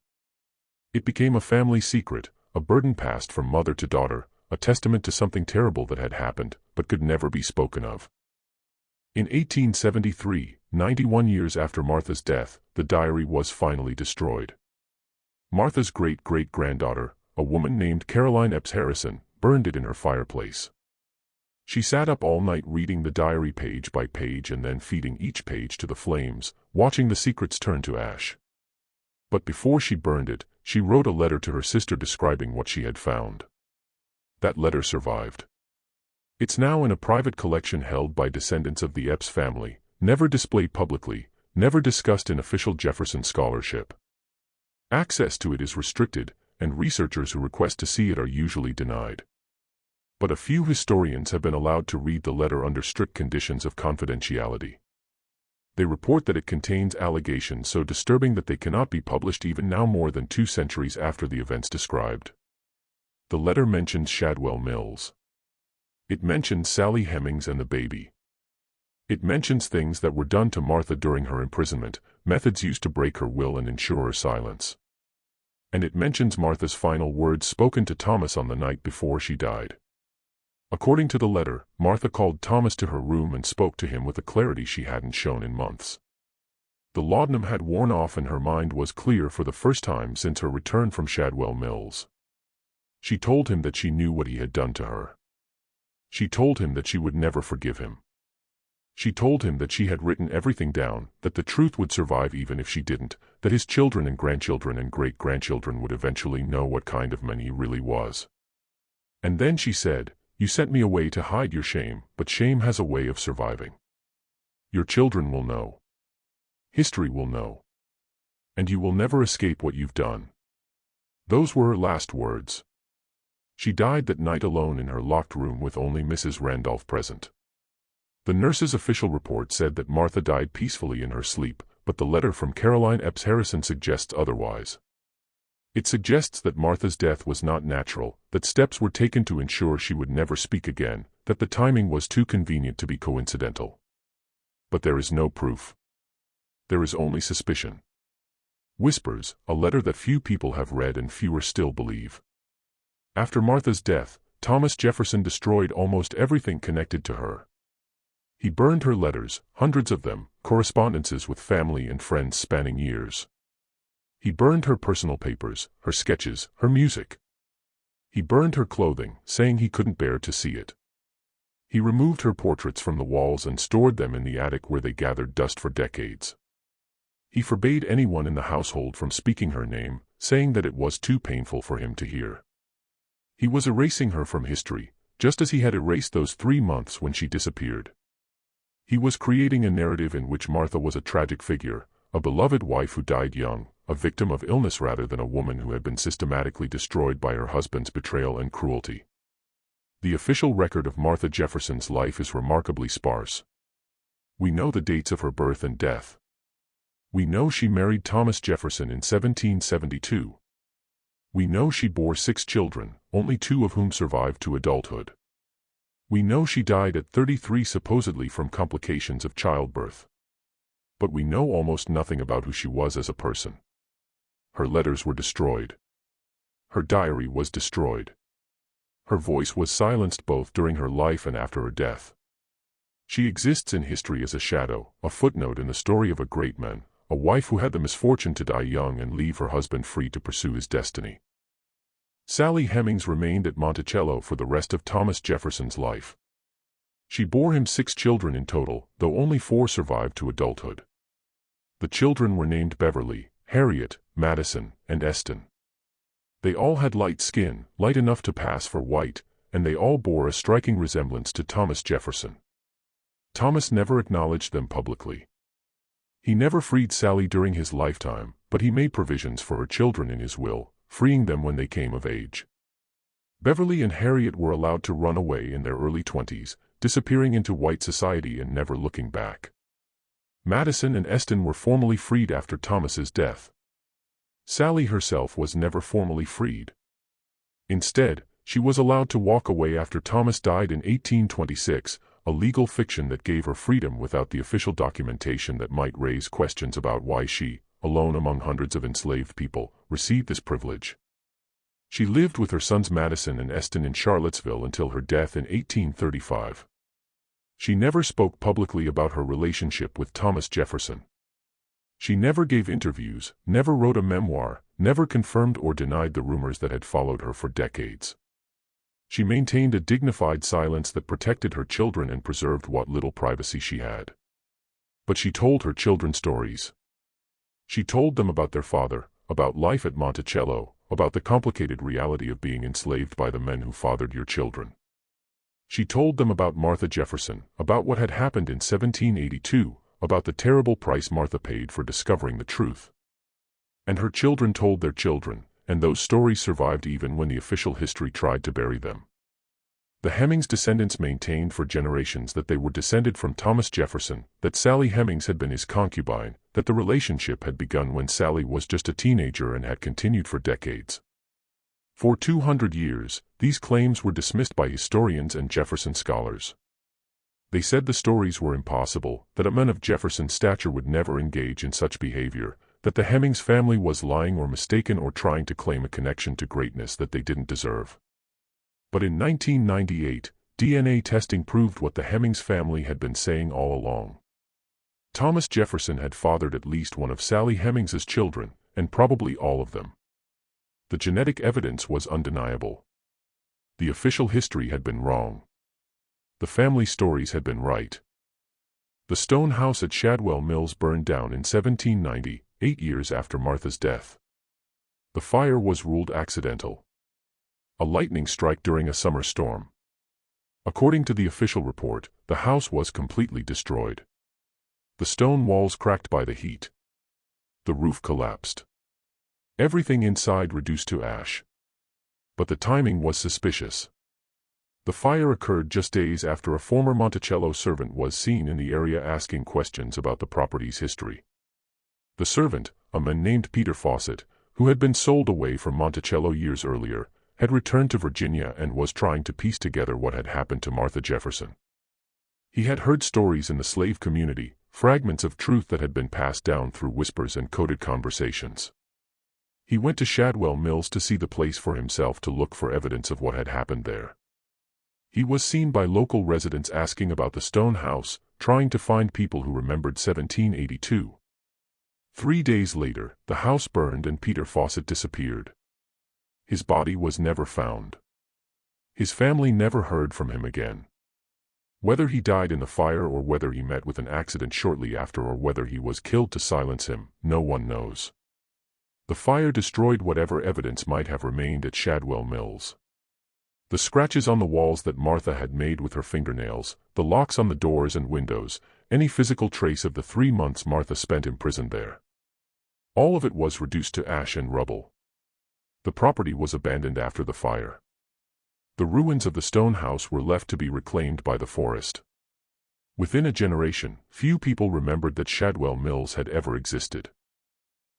It became a family secret, a burden passed from mother to daughter, a testament to something terrible that had happened, but could never be spoken of. In 1873, 91 years after Martha's death, the diary was finally destroyed. Martha's great-great-granddaughter, a woman named Caroline Epps Harrison, burned it in her fireplace. She sat up all night reading the diary page by page and then feeding each page to the flames, watching the secrets turn to ash. But before she burned it, she wrote a letter to her sister describing what she had found. That letter survived. It's now in a private collection held by descendants of the Epps family, never displayed publicly, never discussed in official Jefferson scholarship. Access to it is restricted, and researchers who request to see it are usually denied. But a few historians have been allowed to read the letter under strict conditions of confidentiality. They report that it contains allegations so disturbing that they cannot be published even now more than 2 centuries after the events described. The letter mentions Shadwell Mills. It mentions Sally Hemings and the baby. It mentions things that were done to Martha during her imprisonment, methods used to break her will and ensure her silence. And it mentions Martha's final words spoken to Thomas on the night before she died. According to the letter, Martha called Thomas to her room and spoke to him with a clarity she hadn't shown in months. The laudanum had worn off and her mind was clear for the first time since her return from Shadwell Mills. She told him that she knew what he had done to her. She told him that she would never forgive him. She told him that she had written everything down, that the truth would survive even if she didn't, that his children and grandchildren and great-grandchildren would eventually know what kind of man he really was. And then she said, "You sent me away to hide your shame, but shame has a way of surviving. Your children will know. History will know. And you will never escape what you've done." Those were her last words. She died that night alone in her locked room with only Mrs. Randolph present. The nurse's official report said that Martha died peacefully in her sleep, but the letter from Caroline Epps Harrison suggests otherwise. It suggests that Martha's death was not natural, that steps were taken to ensure she would never speak again, that the timing was too convenient to be coincidental. But there is no proof. There is only suspicion. Whispers, a letter that few people have read and fewer still believe. After Martha's death, Thomas Jefferson destroyed almost everything connected to her. He burned her letters, hundreds of them, correspondences with family and friends spanning years. He burned her personal papers, her sketches, her music. He burned her clothing, saying he couldn't bear to see it. He removed her portraits from the walls and stored them in the attic where they gathered dust for decades. He forbade anyone in the household from speaking her name, saying that it was too painful for him to hear. He was erasing her from history, just as he had erased those 3 months when she disappeared. He was creating a narrative in which Martha was a tragic figure, a beloved wife who died young, a victim of illness rather than a woman who had been systematically destroyed by her husband's betrayal and cruelty. The official record of Martha Jefferson's life is remarkably sparse. We know the dates of her birth and death. We know she married Thomas Jefferson in 1772. We know she bore 6 children, only 2 of whom survived to adulthood. We know she died at 33 supposedly from complications of childbirth. But we know almost nothing about who she was as a person. Her letters were destroyed. Her diary was destroyed. Her voice was silenced both during her life and after her death. She exists in history as a shadow, a footnote in the story of a great man, a wife who had the misfortune to die young and leave her husband free to pursue his destiny. Sally Hemings remained at Monticello for the rest of Thomas Jefferson's life. She bore him 6 children in total, though only 4 survived to adulthood. The children were named Beverly, Harriet, Madison, and Eston. They all had light skin, light enough to pass for white, and they all bore a striking resemblance to Thomas Jefferson. Thomas never acknowledged them publicly. He never freed Sally during his lifetime, but he made provisions for her children in his will, freeing them when they came of age. Beverly and Harriet were allowed to run away in their early 20s, disappearing into white society and never looking back. Madison and Eston were formally freed after Thomas's death. Sally herself was never formally freed. Instead, she was allowed to walk away after Thomas died in 1826, a legal fiction that gave her freedom without the official documentation that might raise questions about why she, alone among hundreds of enslaved people, received this privilege. She lived with her sons Madison and Eston in Charlottesville until her death in 1835. She never spoke publicly about her relationship with Thomas Jefferson. She never gave interviews, never wrote a memoir, never confirmed or denied the rumors that had followed her for decades. She maintained a dignified silence that protected her children and preserved what little privacy she had. But she told her children stories. She told them about their father, about life at Monticello, about the complicated reality of being enslaved by the men who fathered your children. She told them about Martha Jefferson, about what had happened in 1782, about the terrible price Martha paid for discovering the truth. And her children told their children, and those stories survived even when the official history tried to bury them. The Hemings descendants maintained for generations that they were descended from Thomas Jefferson, that Sally Hemings had been his concubine, that the relationship had begun when Sally was just a teenager and had continued for decades. For 200 years, these claims were dismissed by historians and Jefferson scholars. They said the stories were impossible, that a man of Jefferson's stature would never engage in such behavior, that the Hemings family was lying or mistaken or trying to claim a connection to greatness that they didn't deserve. But in 1998, DNA testing proved what the Hemings family had been saying all along. Thomas Jefferson had fathered at least one of Sally Hemings's children, and probably all of them. The genetic evidence was undeniable. The official history had been wrong. The family stories had been right. The stone house at Shadwell Mills burned down in 1790, 8 years after Martha's death. The fire was ruled accidental. A lightning strike during a summer storm. According to the official report, the house was completely destroyed. The stone walls cracked by the heat. The roof collapsed. Everything inside reduced to ash. But the timing was suspicious. The fire occurred just days after a former Monticello servant was seen in the area asking questions about the property's history. The servant, a man named Peter Fawcett, who had been sold away from Monticello years earlier, had returned to Virginia and was trying to piece together what had happened to Martha Jefferson. He had heard stories in the slave community, fragments of truth that had been passed down through whispers and coded conversations. He went to Shadwell Mills to see the place for himself to look for evidence of what had happened there. He was seen by local residents asking about the stone house, trying to find people who remembered 1782. 3 days later, the house burned and Peter Fawcett disappeared. His body was never found. His family never heard from him again. Whether he died in the fire or whether he met with an accident shortly after or whether he was killed to silence him, no one knows. The fire destroyed whatever evidence might have remained at Shadwell Mills. The scratches on the walls that Martha had made with her fingernails, the locks on the doors and windows, any physical trace of the 3 months Martha spent imprisoned there. All of it was reduced to ash and rubble. The property was abandoned after the fire. The ruins of the stone house were left to be reclaimed by the forest. Within a generation, few people remembered that Shadwell Mills had ever existed.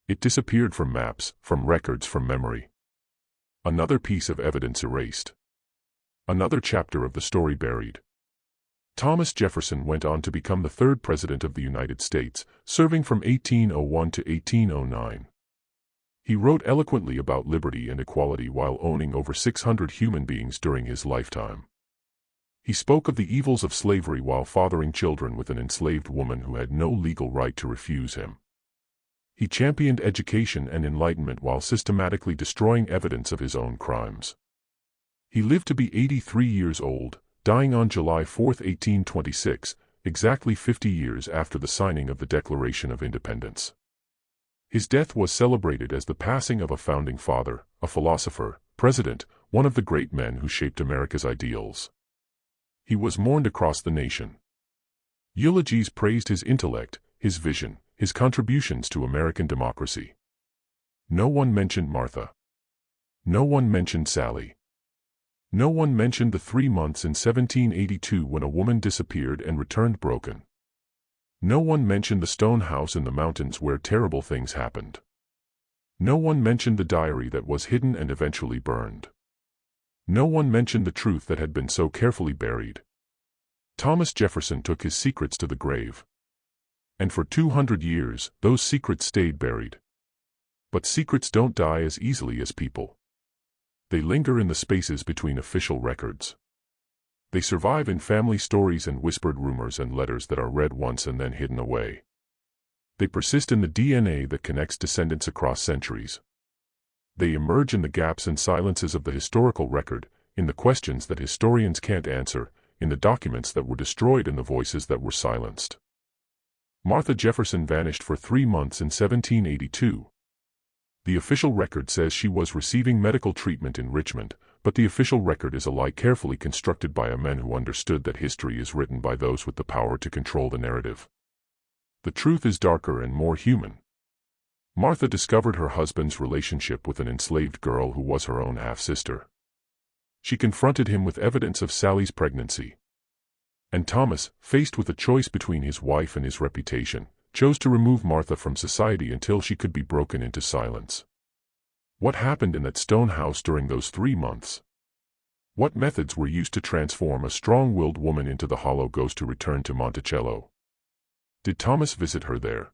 It disappeared from maps, from records, from memory. Another piece of evidence erased. Another chapter of the story buried. Thomas Jefferson went on to become the 3rd President of the United States, serving from 1801 to 1809. He wrote eloquently about liberty and equality while owning over 600 human beings during his lifetime. He spoke of the evils of slavery while fathering children with an enslaved woman who had no legal right to refuse him. He championed education and enlightenment while systematically destroying evidence of his own crimes. He lived to be 83 years old, dying on July 4, 1826, exactly 50 years after the signing of the Declaration of Independence. His death was celebrated as the passing of a founding father, a philosopher, president, one of the great men who shaped America's ideals. He was mourned across the nation. Eulogies praised his intellect, his vision, his contributions to American democracy. No one mentioned Martha. No one mentioned Sally. No one mentioned the 3 months in 1782 when a woman disappeared and returned broken. No one mentioned the stone house in the mountains where terrible things happened. No one mentioned the diary that was hidden and eventually burned. No one mentioned the truth that had been so carefully buried. Thomas Jefferson took his secrets to the grave. And for 200 years, those secrets stayed buried. But secrets don't die as easily as people. They linger in the spaces between official records. They survive in family stories and whispered rumors and letters that are read once and then hidden away. They persist in the DNA that connects descendants across centuries. They emerge in the gaps and silences of the historical record, in the questions that historians can't answer, in the documents that were destroyed and the voices that were silenced. Martha Jefferson vanished for 3 months in 1782. The official record says she was receiving medical treatment in Richmond, but the official record is a lie carefully constructed by a man who understood that history is written by those with the power to control the narrative. The truth is darker and more human. Martha discovered her husband's relationship with an enslaved girl who was her own half-sister. She confronted him with evidence of Sally's pregnancy. And Thomas, faced with a choice between his wife and his reputation, chose to remove Martha from society until she could be broken into silence. What happened in that stone house during those 3 months? What methods were used to transform a strong-willed woman into the hollow ghost who returned to Monticello? Did Thomas visit her there?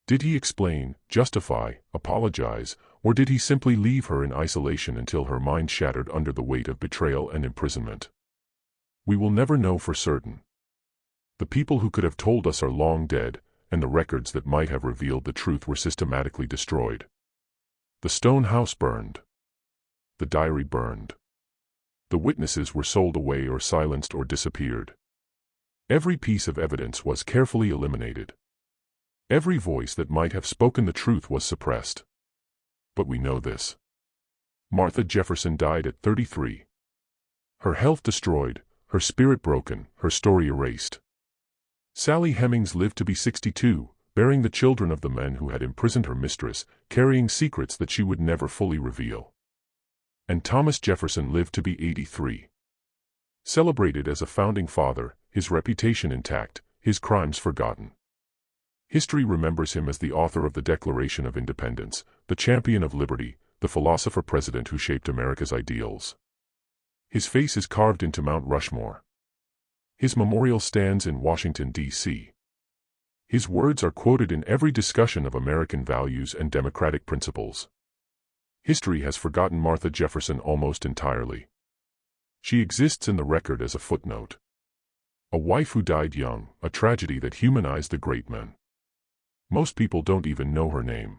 Did he explain, justify, apologize, or did he simply leave her in isolation until her mind shattered under the weight of betrayal and imprisonment? We will never know for certain. The people who could have told us are long dead, and the records that might have revealed the truth were systematically destroyed. The stone house burned. The diary burned. The witnesses were sold away or silenced or disappeared. Every piece of evidence was carefully eliminated. Every voice that might have spoken the truth was suppressed. But we know this. Martha Jefferson died at 33. Her health destroyed, her spirit broken, her story erased. Sally Hemings lived to be 62, bearing the children of the men who had imprisoned her mistress, carrying secrets that she would never fully reveal. And Thomas Jefferson lived to be 83. Celebrated as a founding father, his reputation intact, his crimes forgotten. History remembers him as the author of the Declaration of Independence, the champion of liberty, the philosopher-president who shaped America's ideals. His face is carved into Mount Rushmore. His memorial stands in Washington, D.C. His words are quoted in every discussion of American values and democratic principles. History has forgotten Martha Jefferson almost entirely. She exists in the record as a footnote. A wife who died young, a tragedy that humanized the great men. Most people don't even know her name.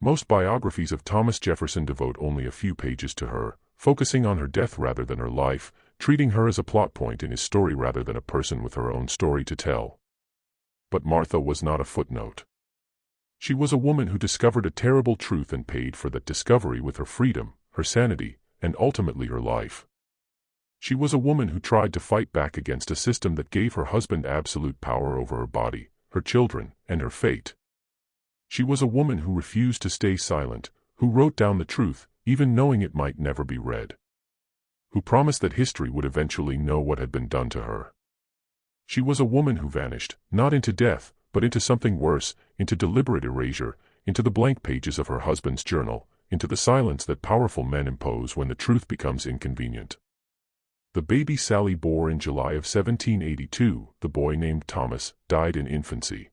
Most biographies of Thomas Jefferson devote only a few pages to her, focusing on her death rather than her life, treating her as a plot point in his story rather than a person with her own story to tell. But Martha was not a footnote. She was a woman who discovered a terrible truth and paid for that discovery with her freedom, her sanity, and ultimately her life. She was a woman who tried to fight back against a system that gave her husband absolute power over her body, her children, and her fate. She was a woman who refused to stay silent, who wrote down the truth, even knowing it might never be read. Who promised that history would eventually know what had been done to her. She was a woman who vanished, not into death, but into something worse, into deliberate erasure, into the blank pages of her husband's journal, into the silence that powerful men impose when the truth becomes inconvenient. The baby Sally bore in July of 1782, the boy named Thomas, died in infancy.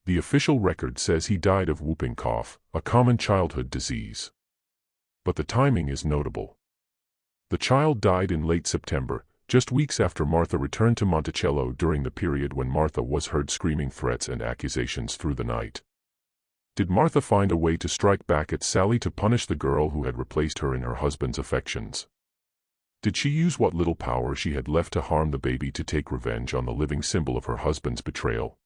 The official record says he died of whooping cough, a common childhood disease. But the timing is notable. The child died in late September, just weeks after Martha returned to Monticello during the period when Martha was heard screaming threats and accusations through the night. Did Martha find a way to strike back at Sally to punish the girl who had replaced her in her husband's affections? Did she use what little power she had left to harm the baby to take revenge on the living symbol of her husband's betrayal?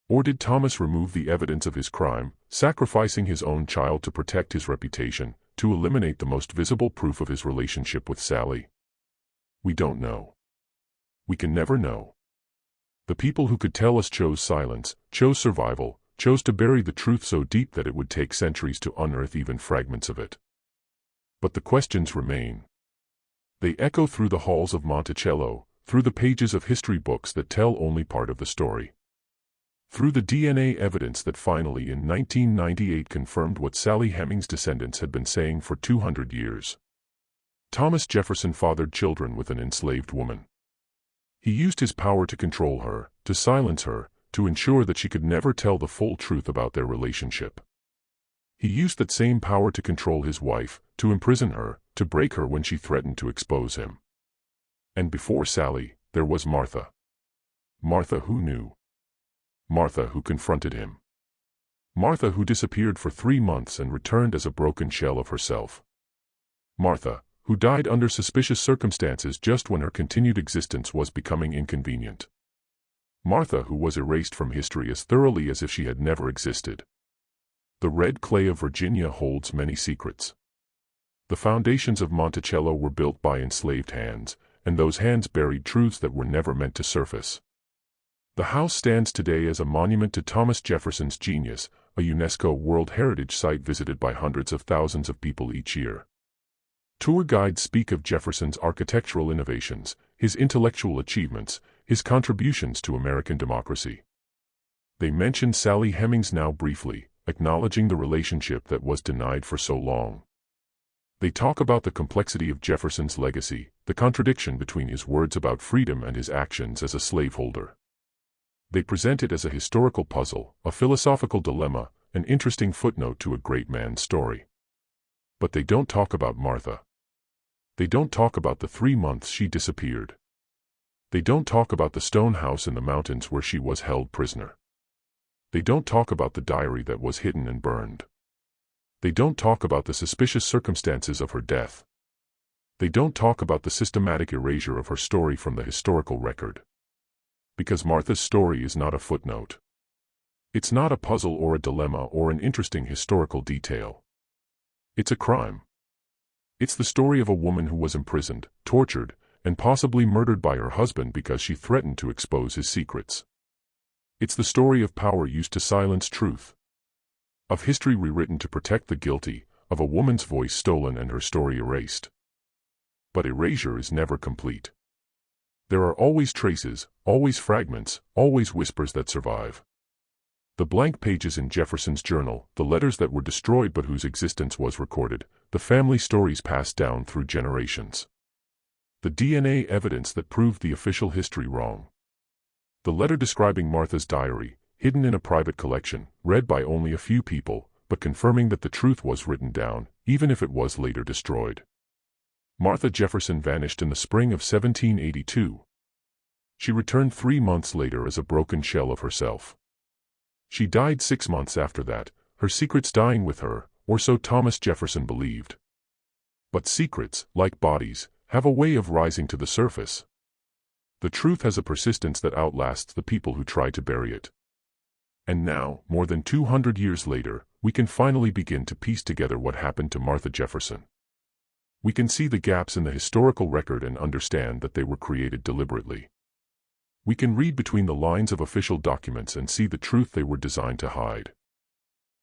Or did Thomas remove the evidence of his crime, sacrificing his own child to protect his reputation, to eliminate the most visible proof of his relationship with Sally? We don't know. We can never know. The people who could tell us chose silence, chose survival, chose to bury the truth so deep that it would take centuries to unearth even fragments of it. But the questions remain. They echo through the halls of Monticello, through the pages of history books that tell only part of the story. Through the DNA evidence that finally in 1998 confirmed what Sally Hemings' descendants had been saying for 200 years. Thomas Jefferson fathered children with an enslaved woman. He used his power to control her, to silence her, to ensure that she could never tell the full truth about their relationship. He used that same power to control his wife, to imprison her, to break her when she threatened to expose him. And before Sally, there was Martha. Martha who knew. Martha who confronted him. Martha who disappeared for 3 months and returned as a broken shell of herself. Martha, who died under suspicious circumstances just when her continued existence was becoming inconvenient. Martha who was erased from history as thoroughly as if she had never existed. The red clay of Virginia holds many secrets. The foundations of Monticello were built by enslaved hands, and those hands buried truths that were never meant to surface. The house stands today as a monument to Thomas Jefferson's genius, a UNESCO World Heritage Site visited by hundreds of thousands of people each year. Tour guides speak of Jefferson's architectural innovations, his intellectual achievements, his contributions to American democracy. They mention Sally Hemings now briefly, acknowledging the relationship that was denied for so long. They talk about the complexity of Jefferson's legacy, the contradiction between his words about freedom and his actions as a slaveholder. They present it as a historical puzzle, a philosophical dilemma, an interesting footnote to a great man's story. But they don't talk about Martha. They don't talk about the 3 months she disappeared. They don't talk about the stone house in the mountains where she was held prisoner. They don't talk about the diary that was hidden and burned. They don't talk about the suspicious circumstances of her death. They don't talk about the systematic erasure of her story from the historical record. Because Martha's story is not a footnote. It's not a puzzle or a dilemma or an interesting historical detail. It's a crime. It's the story of a woman who was imprisoned, tortured, and possibly murdered by her husband because she threatened to expose his secrets. It's the story of power used to silence truth. Of history rewritten to protect the guilty, of a woman's voice stolen and her story erased. But erasure is never complete. There are always traces, always fragments, always whispers that survive. The blank pages in Jefferson's journal, the letters that were destroyed but whose existence was recorded, the family stories passed down through generations. The DNA evidence that proved the official history wrong. The letter describing Martha's diary, hidden in a private collection, read by only a few people, but confirming that the truth was written down, even if it was later destroyed. Martha Jefferson vanished in the spring of 1782. She returned 3 months later as a broken shell of herself. She died 6 months after that, her secrets dying with her, or so Thomas Jefferson believed. But secrets, like bodies, have a way of rising to the surface. The truth has a persistence that outlasts the people who try to bury it. And now, more than 200 years later, we can finally begin to piece together what happened to Martha Jefferson. We can see the gaps in the historical record and understand that they were created deliberately. We can read between the lines of official documents and see the truth they were designed to hide.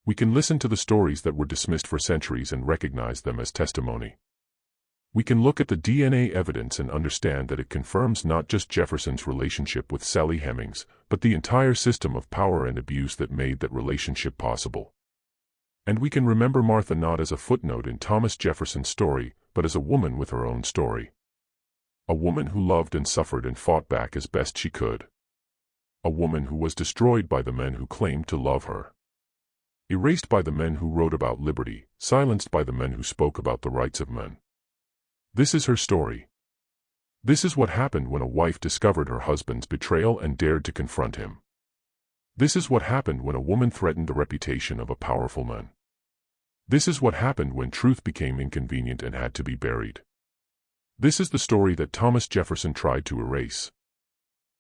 We can listen to the stories that were dismissed for centuries and recognize them as testimony. We can look at the DNA evidence and understand that it confirms not just Jefferson's relationship with Sally Hemings, but the entire system of power and abuse that made that relationship possible. And we can remember Martha not as a footnote in Thomas Jefferson's story, but as a woman with her own story. A woman who loved and suffered and fought back as best she could. A woman who was destroyed by the men who claimed to love her. Erased by the men who wrote about liberty, silenced by the men who spoke about the rights of men. This is her story. This is what happened when a wife discovered her husband's betrayal and dared to confront him. This is what happened when a woman threatened the reputation of a powerful man. This is what happened when truth became inconvenient and had to be buried. This is the story that Thomas Jefferson tried to erase.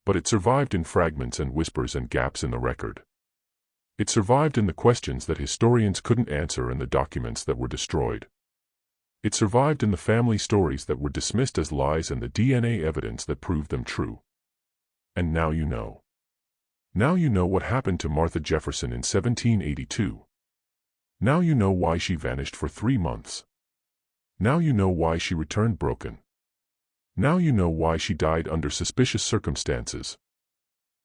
But it survived in fragments and whispers and gaps in the record. It survived in the questions that historians couldn't answer and the documents that were destroyed. It survived in the family stories that were dismissed as lies and the DNA evidence that proved them true. And now you know. Now you know what happened to Martha Jefferson in 1782. Now you know why she vanished for 3 months. Now you know why she returned broken. Now you know why she died under suspicious circumstances.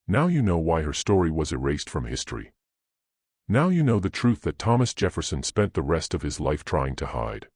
Now you know why her story was erased from history. Now you know the truth that Thomas Jefferson spent the rest of his life trying to hide.